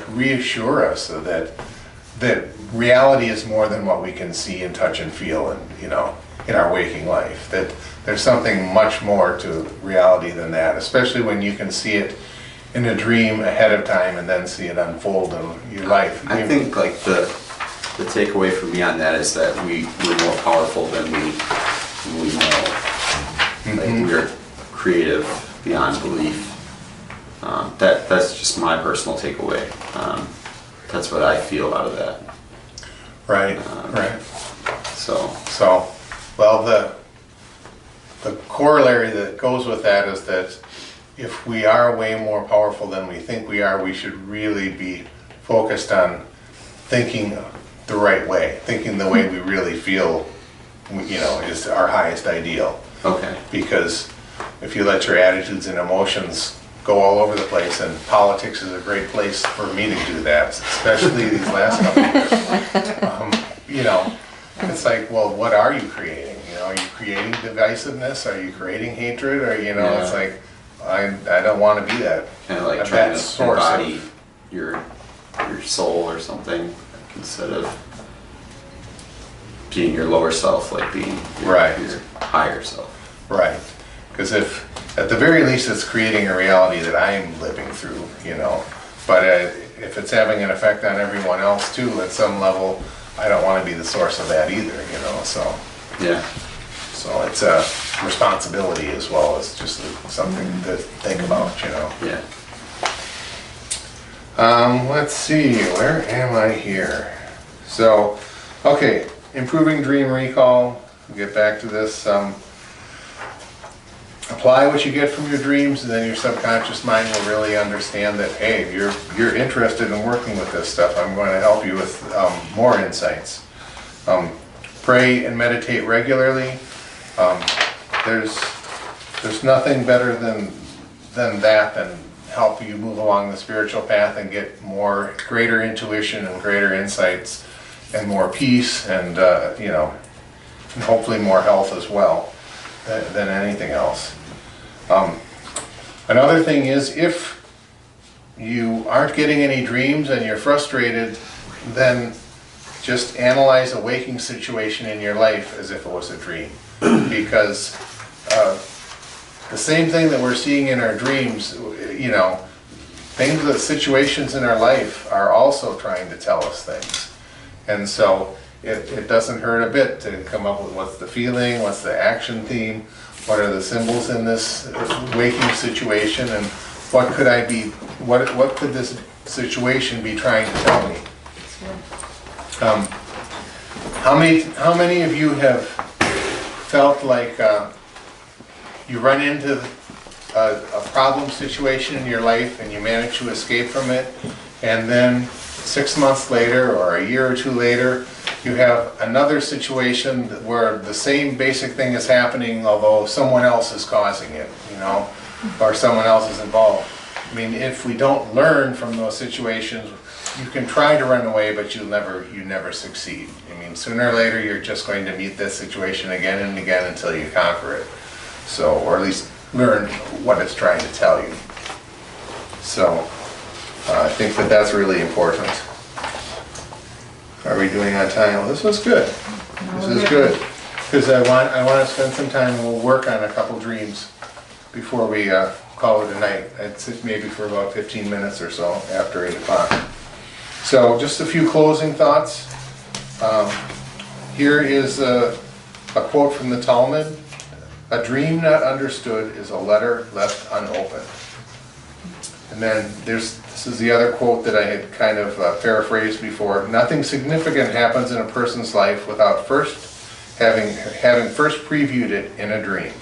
reassure us that reality is more than what we can see and touch and feel, and you know, in our waking life. That there's something much more to reality than that, especially when you can see it in a dream ahead of time and then see it unfold in your life. I think like the takeaway for me on that is that we're more powerful than we know. Like we're creative beyond belief. That's just my personal takeaway. That's what I feel out of that. Right. Right. So Well, the corollary that goes with that is that if we are way more powerful than we think we are, we should really be focused on thinking the right way, thinking the way we really feel, you know, is our highest ideal. okay. Because if you let your attitudes and emotions go all over the place, and politics is a great place for me to do that, especially these last couple years. You know, it's like, well, what are you creating? You know, are you creating divisiveness? Are you creating hatred? Or, you know, it's like, I don't want to be that. Kind of like trying to embody your soul or something instead of being your lower self, like being your higher self. Right. Because if, at the very least, it's creating a reality that I'm living through, you know. But if it's having an effect on everyone else too, at some level, I don't want to be the source of that either, you know. So yeah. So it's a responsibility as well as just something to think about, you know. Yeah. Let's see, where am I here? So, okay, improving dream recall. We'll get back to this. Apply what you get from your dreams, and then your subconscious mind will really understand that, hey, you're interested in working with this stuff. I'm going to help you with more insights. Pray and meditate regularly. There's nothing better than that than help you move along the spiritual path and get greater intuition and greater insights and more peace and you know, and hopefully more health as well than anything else. Another thing is, if you aren't getting any dreams and you're frustrated, then just analyze a waking situation in your life as if it was a dream. Because the same thing that we're seeing in our dreams, you know, things, the situations in our life are also trying to tell us things. And so it doesn't hurt a bit to come up with what's the feeling, what's the action theme, what are the symbols in this waking situation, and what could I be, what could this situation be trying to tell me? How many of you have felt like you run into a problem situation in your life and you manage to escape from it, and then 6 months later or a year or two later you have another situation where the same basic thing is happening, although someone else is causing it, you know, or someone else is involved? I mean, if we don't learn from those situations, you can try to run away, but you never succeed. I mean, sooner or later you're just going to meet this situation again and again until you conquer it. So, or at least learn what it's trying to tell you. So, I think that that's really important. Are we doing on time? Well, this was good. This is good. Because I want to spend some time and we'll work on a couple dreams before we call it a night. I'd sit maybe for about 15 minutes or so after 8 o'clock. So just a few closing thoughts. Here is a quote from the Talmud. A dream not understood is a letter left unopened. And then this is the other quote that I had kind of paraphrased before. Nothing significant happens in a person's life without first having first previewed it in a dream.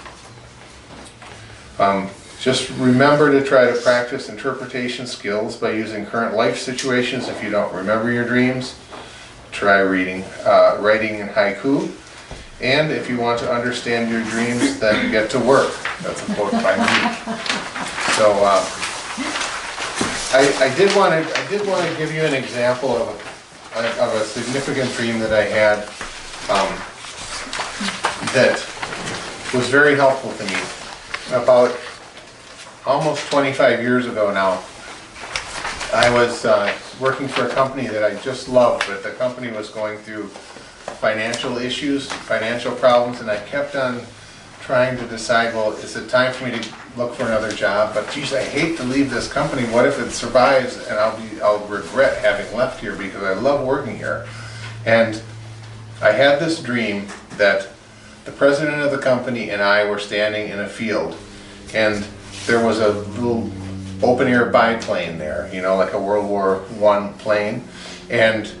Just remember to try to practice interpretation skills by using current life situations. If you don't remember your dreams, try writing in haiku. And if you want to understand your dreams, then get to work. That's a quote by me. So I did want to give you an example of a significant dream that I had that was very helpful to me. About almost 25 years ago now, I was working for a company that I just loved, but the company was going through financial issues, financial problems, and I kept on trying to decide, well, is it time for me to look for another job? But geez, I hate to leave this company. What if it survives and I'll regret having left here because I love working here? And I had this dream that the president of the company and I were standing in a field, and there was a little open-air biplane there, you know, like a World War I plane, and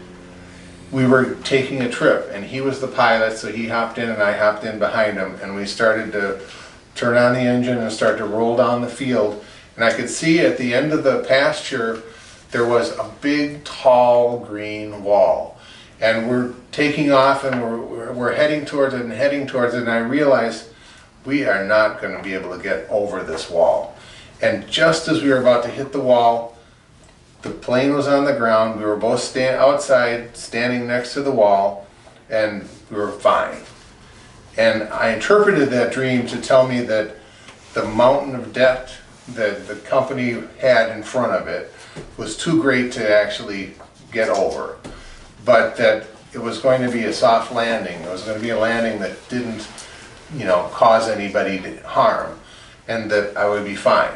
we were taking a trip, and he was the pilot, so he hopped in and I hopped in behind him, and we started to turn on the engine and start to roll down the field, and I could see at the end of the pasture there was a big, tall, green wall, and we're taking off and we're heading towards it, and I realized we are not going to be able to get over this wall. And just as we were about to hit the wall, the plane was on the ground, we were both outside, standing next to the wall, and we were fine. And I interpreted that dream to tell me that the mountain of debt that the company had in front of it was too great to actually get over, but that it was going to be a soft landing. It was going to be a landing that didn't, you know, cause anybody harm, and that I would be fine.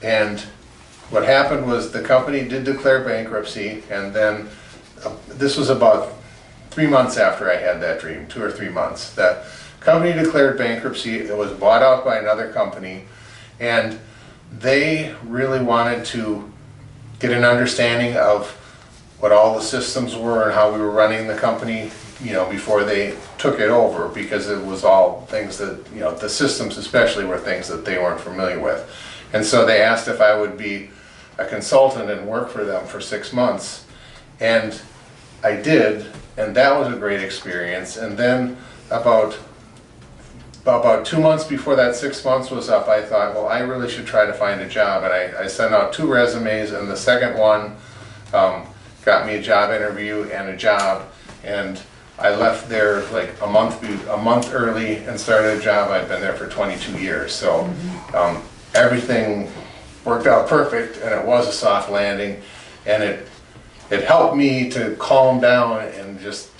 And what happened was the company did declare bankruptcy, and then this was about 3 months after I had that dream, 2 or 3 months. The company declared bankruptcy. It was bought out by another company, and they really wanted to get an understanding of what all the systems were and how we were running the company, you know, before they took it over, because it was all things that, you know, the systems especially were things that they weren't familiar with. And so they asked if I would be a consultant and work for them for 6 months. And I did, and that was a great experience. And then about 2 months before that 6 months was up, I thought, well, I really should try to find a job. And I sent out 2 resumes, and the second one got me a job interview and a job. And I left there like a month early and started a job. I've been there for 22 years. So everything worked out perfect, and it was a soft landing, and it it helped me to calm down and just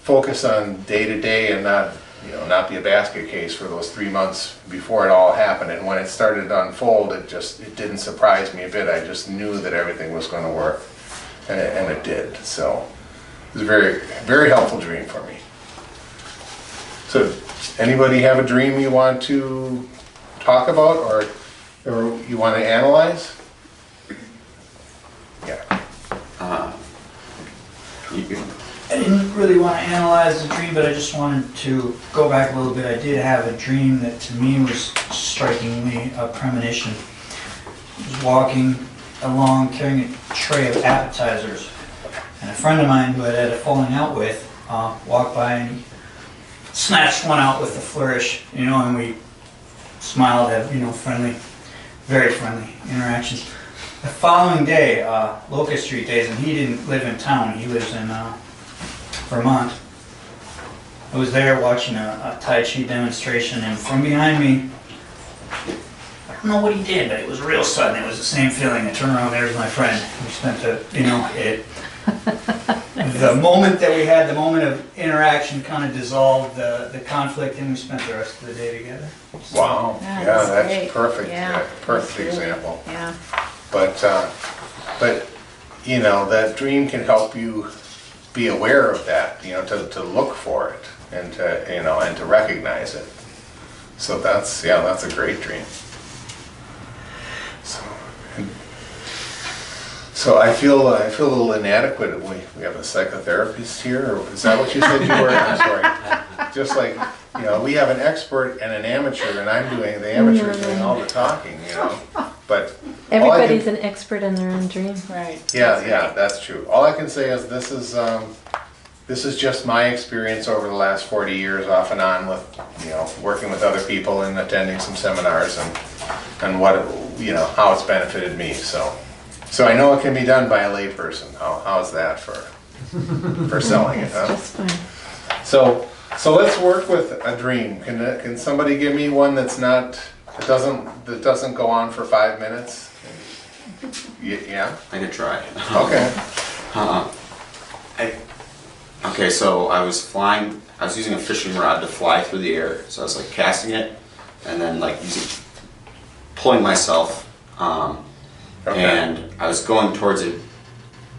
focus on day to day and not, you know, not be a basket case for those 3 months before it all happened. And when it started to unfold, it didn't surprise me a bit. I just knew that everything was going to work, and it did. So it was a very, very helpful dream for me. So anybody have a dream you want to talk about or you want to analyze? Yeah. I didn't really want to analyze the dream, but I just wanted to go back a little bit. I did have a dream that to me was strikingly a premonition. I was walking along carrying a tray of appetizers, and a friend of mine who I had a falling out with walked by and he snatched one out with a flourish, you know, and we smiled, had, you know, very friendly interactions. The following day, Locust Street days, and he didn't live in town, he lives in Vermont. I was there watching a Tai Chi demonstration, and from behind me, I don't know what he did, but it was real sudden. It was the same feeling. I turned around, there's my friend. We spent the moment that we had, the moment of interaction kind of dissolved the conflict, and we spent the rest of the day together. So, Wow. Yeah, Yeah, that's that's great. perfect. Yeah, Yeah, perfect that's really- example. Yeah. But you know, that dream can help you be aware of that, you know, to look for it and to, you know, and to recognize it. So that's a great dream. So I feel a little inadequate. We have a psychotherapist here, or is that what you said you were? I'm sorry. Just like, you know, we have an expert and an amateur, and I'm doing the amateur doing all the talking, you know. But all I Everybody's can- an expert in their own dream. Right. yeah, that's true. All I can say is this is just my experience over the last 40 years off and on with, you know, working with other people and attending some seminars and what, you know, how it's benefited me. So I know it can be done by a layperson. How's that for selling it, huh? Just fine. So let's work with a dream. Can somebody give me one that doesn't go on for 5 minutes? Yeah? I could try. Okay. Okay, so I was using a fishing rod to fly through the air. So I was like casting it and then like pulling myself. Okay. And I was going towards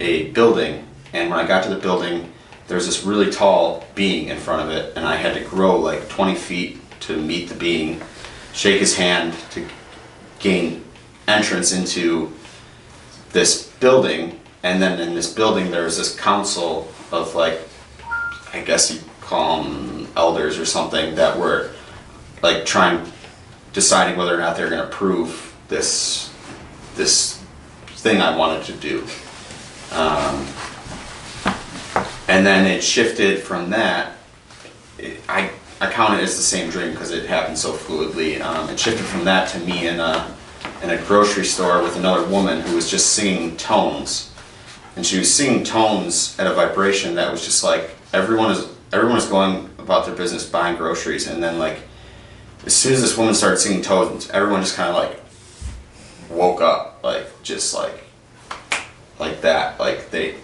a building, and when I got to the building, there was this really tall being in front of it, and I had to grow like 20 feet to meet the being, shake his hand to gain entrance into this building, and then in this building there was this council of like, I guess you'd call them elders or something, that were like deciding whether or not they're going to approve this thing I wanted to do. And then it shifted from that. I count it as the same dream because it happened so fluidly. It shifted from that to me in a grocery store with another woman who was just singing tones. And she was singing tones at a vibration that was just like, everyone is going about their business buying groceries, and then like, as soon as this woman started singing tones, everyone just kind of like woke up, like just like that, like they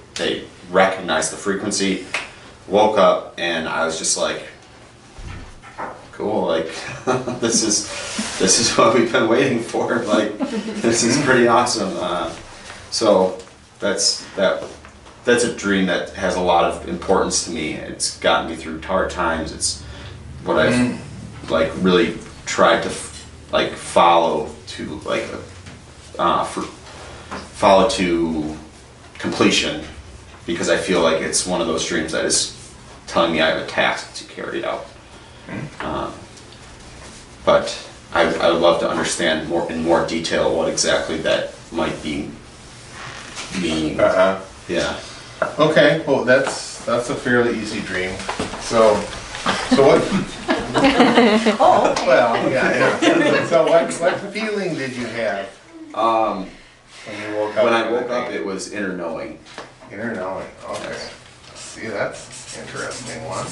recognized the frequency, woke up, and I was just like, cool, like this is what we've been waiting for, like this is pretty awesome. So that's a dream that has a lot of importance to me. It's gotten me through hard times. It's what I've like really tried to like follow to like follow to completion, because I feel like it's one of those dreams that is telling me I have a task to carry it out. But I would love to understand in more detail what exactly that might be meaning. Yeah. Okay, well that's a fairly easy dream. So what? Well, yeah. So what feeling did you have when you woke up? When I woke up, it was inner knowing. Inner knowing. Okay. See, that's an interesting one.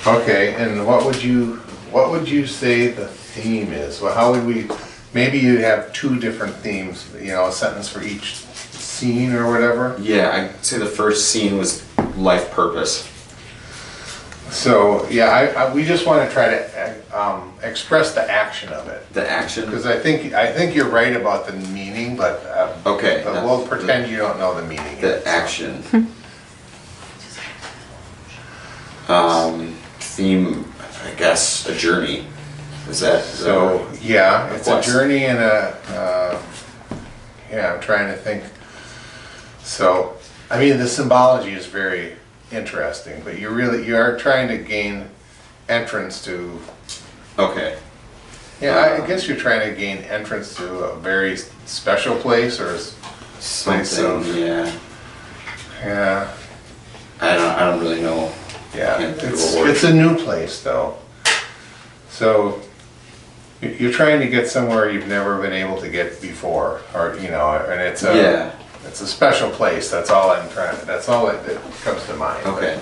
Okay, and what would you say the theme is? Well, how would we maybe you have 2 different themes, you know, a sentence for each scene or whatever. Yeah, I'd say the first scene was life purpose. So, yeah, we just want to try to express the action of it. The action? Because I think you're right about the meaning, but Okay. but we'll pretend you don't know the meaning. The yet, so. action. Theme, I guess, a journey. Is that So, yeah, it's a quest? journey and yeah, I'm trying to think. So, I mean, the symbology is very interesting, but you are trying to gain entrance to, Okay. yeah, I guess you're trying to gain entrance to a very special place or place of, Something, yeah. yeah, I don't really know. yeah. Can't think of a word. It's a new place though. So, you're trying to get somewhere you've never been able to get before, or, you know, and it's a, Yeah. it's a special place, that's all I'm trying, that's all that comes to mind. Okay.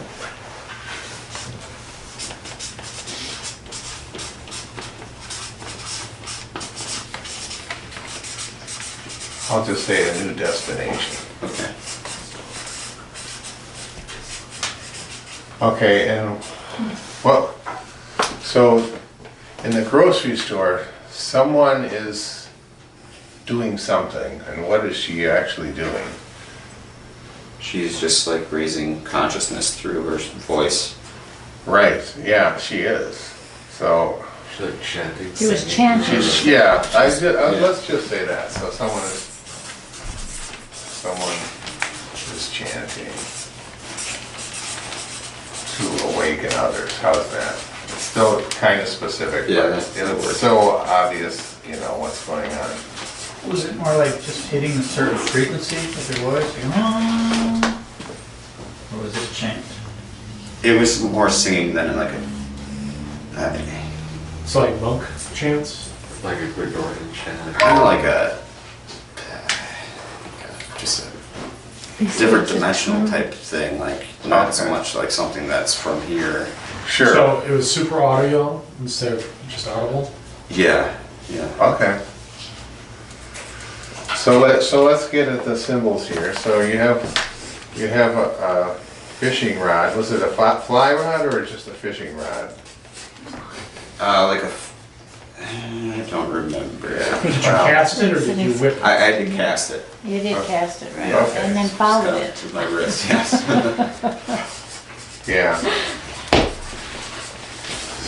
I'll just say a new destination. Okay. Okay, and, well, so, in the grocery store, someone is doing something, and what is she actually doing? She's just like raising consciousness through her voice. Right, yeah, she is. So, She's like chanting. She was singing. chanting. she's, yeah, let's just say that, so someone is chanting to awaken others, how's that? It's still kind of specific, Yeah, but that's the word. it's so obvious, you know, what's going on. Was it more like just hitting a certain frequency with your voice? Like, "Ah," or was it a chant? It was more singing than like a, It's like monk chants. Like a Gregorian chant. kind of like a, just a different dimensional type thing, like not so Okay. much like something that's from here. Sure, So it was super audio instead of just audible. Yeah, yeah. okay. So let's get at the symbols here. So you have a fishing rod. Was it a fly rod or just a fishing rod? Like a, I don't remember. Did you Wow. cast it or did you whip it? I did cast it. You did cast it, right? Okay. And then followed Got it. to my wrist, yes. Yeah.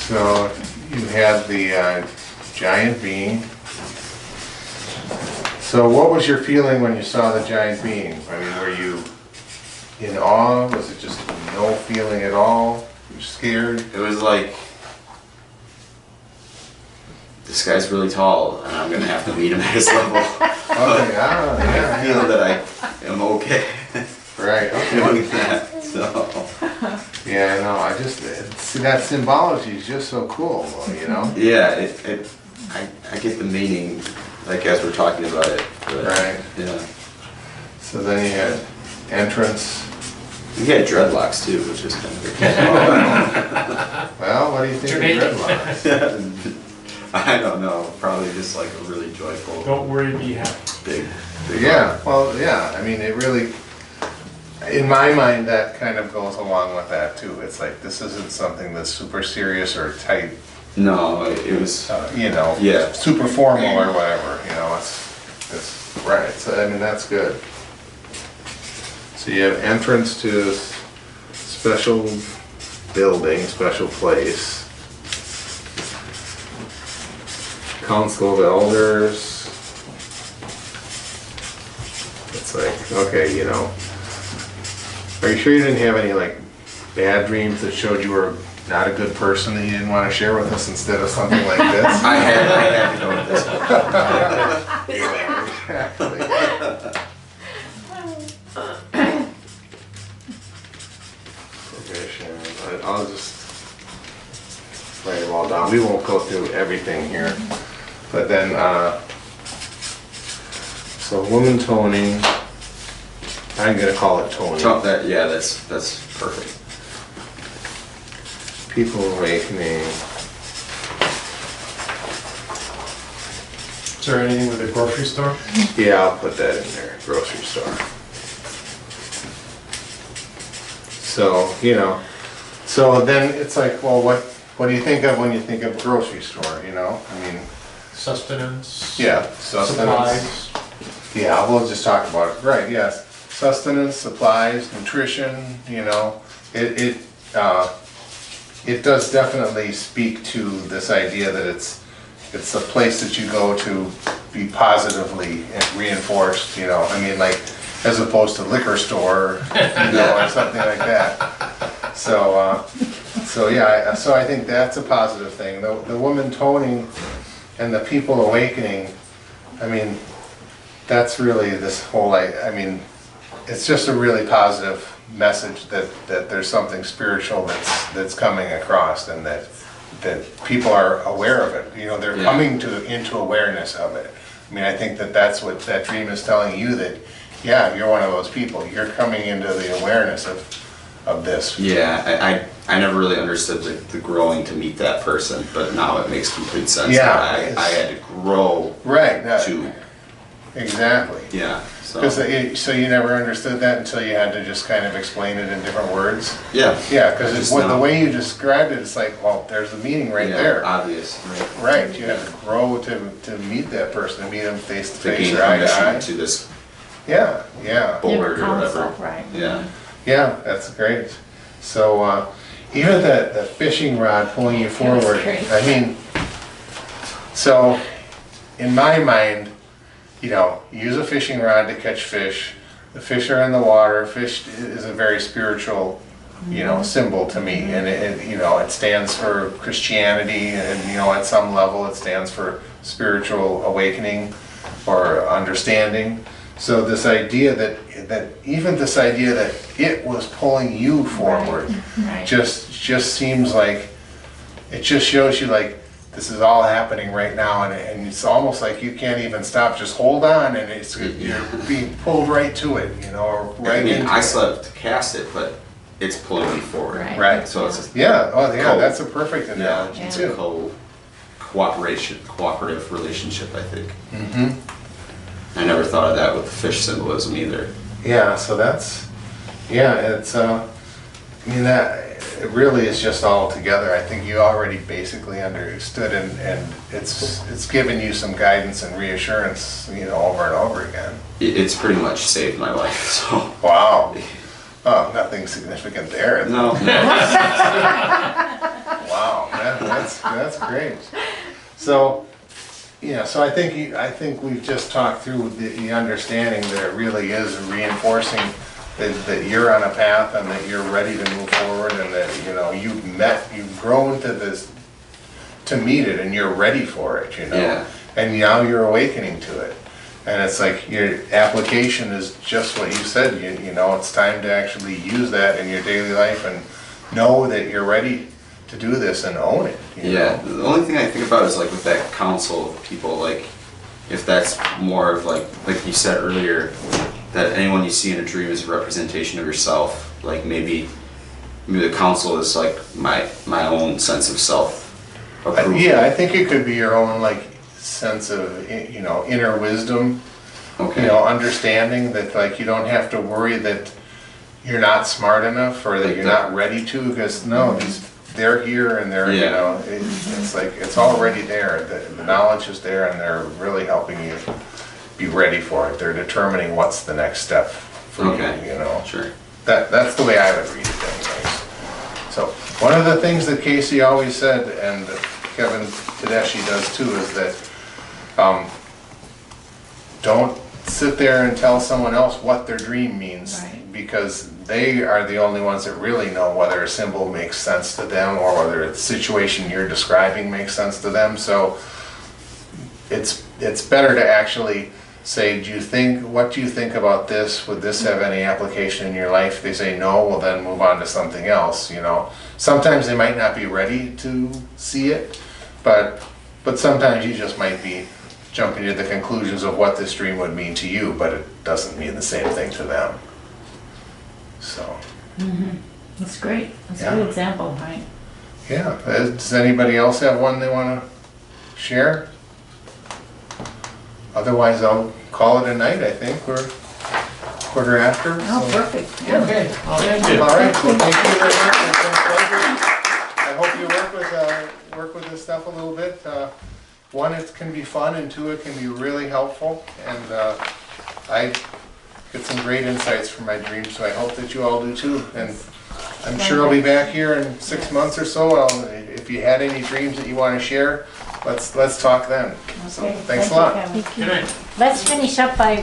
So you have the giant being. So what was your feeling when you saw the giant being? I mean, were you in awe? Was it just no feeling at all? You scared? It was like, this guy's really tall, and I'm gonna have to meet him at his level. Okay, I yeah, feel that I am okay right, okay. doing that, so. Yeah, no, I just, see, that symbology is just so cool, you know? Yeah, I get the meaning, like as we're talking about it. But, Right. Yeah. So then you had entrance. You had dreadlocks too, which is kind of Well, what do you think of dreadlocks? I don't know, probably just like a really joyful, Don't worry, be happy. big. Yeah, well, yeah, I mean, it really, in my mind, that kind of goes along with that too. It's like, this isn't something that's super serious or tight, No, it was, you know, Yeah. super formal or whatever, you know, it's, right, so, I mean, that's good. So you have entrance to special building, special place. Council of Elders. It's like, okay, you know. Are you sure you didn't have any like bad dreams that showed you were not a good person that you didn't want to share with us instead of something like this? I had to go with this one. Exactly. Provision. I'll just write them all down. We won't go through everything here. But then, so woman toning, I'm gonna call it toning. Yeah, that's perfect. People awakening. Is there anything with the grocery store? Yeah, I'll put that in there, grocery store. So, you know, so then it's like, well, what do you think of when you think of grocery store, you know? I mean, Sustenance? yeah, sustenance. Supplies? Yeah, we'll just talk about it, right, yes. Sustenance, supplies, nutrition, you know, it does definitely speak to this idea that it's a place that you go to be positively reinforced, you know, I mean, like, as opposed to liquor store, you know, or something like that. So yeah, so I think that's a positive thing. The woman toning and the people awakening, I mean, that's really this whole, I mean, it's just a really positive message that there's something spiritual that's coming across, and that people are aware of it. You know, they're coming into awareness of it. I mean, I think that's what that dream is telling you, that, yeah, you're one of those people. You're coming into the awareness of this. Yeah, I never really understood the growing to meet that person, but now it makes complete sense. Yeah, I had to grow right, to, exactly. yeah, so. So you never understood that until you had to just kind of explain it in different words? Yeah. Yeah, because the way you described it, it's like, well, there's the meaning right there. Obvious, right. Right, you have to grow to meet that person, to meet them face to To face gain or eye to permission eye. to this Yeah, yeah, board or counsel, whatever. right. Yeah. yeah, that's great. So even the fishing rod pulling you forward, great. I mean, so in my mind, you know, use a fishing rod to catch fish. The fish are in the water. Fish is a very spiritual, you know, symbol to me, and you know, it stands for Christianity, and you know, at some level, it stands for spiritual awakening or understanding. So this idea that even this idea that it was pulling you forward, Right. just seems like it just shows you like this is all happening right now, and it's almost like you can't even stop. Just hold on, and you're being pulled right to it, you know, or right I mean, into I it. still have to cast it, but it's pulling me forward. Right. Right. So it's Yeah. Oh, yeah. Cool. That's a perfect analogy it's a too. cooperative relationship, I think. Hmm. I never thought of that with the fish symbolism either. Yeah. So that's it's I mean that it really is just all together. I think you already basically understood, and it's given you some guidance and reassurance, you know, over and over again. It's pretty much saved my life, so. Wow. Oh, nothing significant there. No. Wow, that's great. So, yeah, so I think we've just talked through the understanding that it really is reinforcing that you're on a path and that you're ready to move forward, and that, you know, you've grown to this, to meet it, and you're ready for it, you know. Yeah. And now you're awakening to it. And it's like your application is just what you said, you know, it's time to actually use that in your daily life and know that you're ready to do this and own it. You Yeah, know? the only thing I think about is like with that council of people, like if that's more of like you said earlier, that anyone you see in a dream is a representation of yourself. Like maybe the council is like my own sense of self approval. Yeah, I think it could be your own like sense of, you know, inner wisdom, Okay. you know, understanding that like you don't have to worry that you're not smart enough or that Like you're that- not ready to, because no, they're here and they're, you Yeah. know, it's like it's already there. The knowledge is there, and they're really helping you be ready for it. They're determining what's the next step for Okay. you, you know. Sure. That's the way I would read it anyways. So one of the things that Cayce always said, and that Kevin Tedeschi does too, is that don't sit there and tell someone else what their dream means, Right. because they are the only ones that really know whether a symbol makes sense to them or whether the situation you're describing makes sense to them. So it's better to actually say, what do you think about this? Would this have any application in your life? They say no, well then move on to something else, you know. Sometimes they might not be ready to see it, but sometimes you just might be jumping to the conclusions of what this dream would mean to you, but it doesn't mean the same thing to them. So, That's great. That's Yeah. a good example, right? yeah. Does anybody else have one they want to share? otherwise I'll call it a night, I think. We're quarter after. Oh, so- perfect. Yeah. Okay, well, thank you. All right, well, thank you very much. It's been a pleasure. I hope you work with this stuff a little bit. One, it can be fun, and two, it can be really helpful. And I get some great insights from my dreams, so I hope that you all do too. And I'm sure I'll be back here in 6 months or so. If you had any dreams that you want to share, let's talk then. So Okay, thanks a thank you, lot. Kevin. Good night. Let's finish up by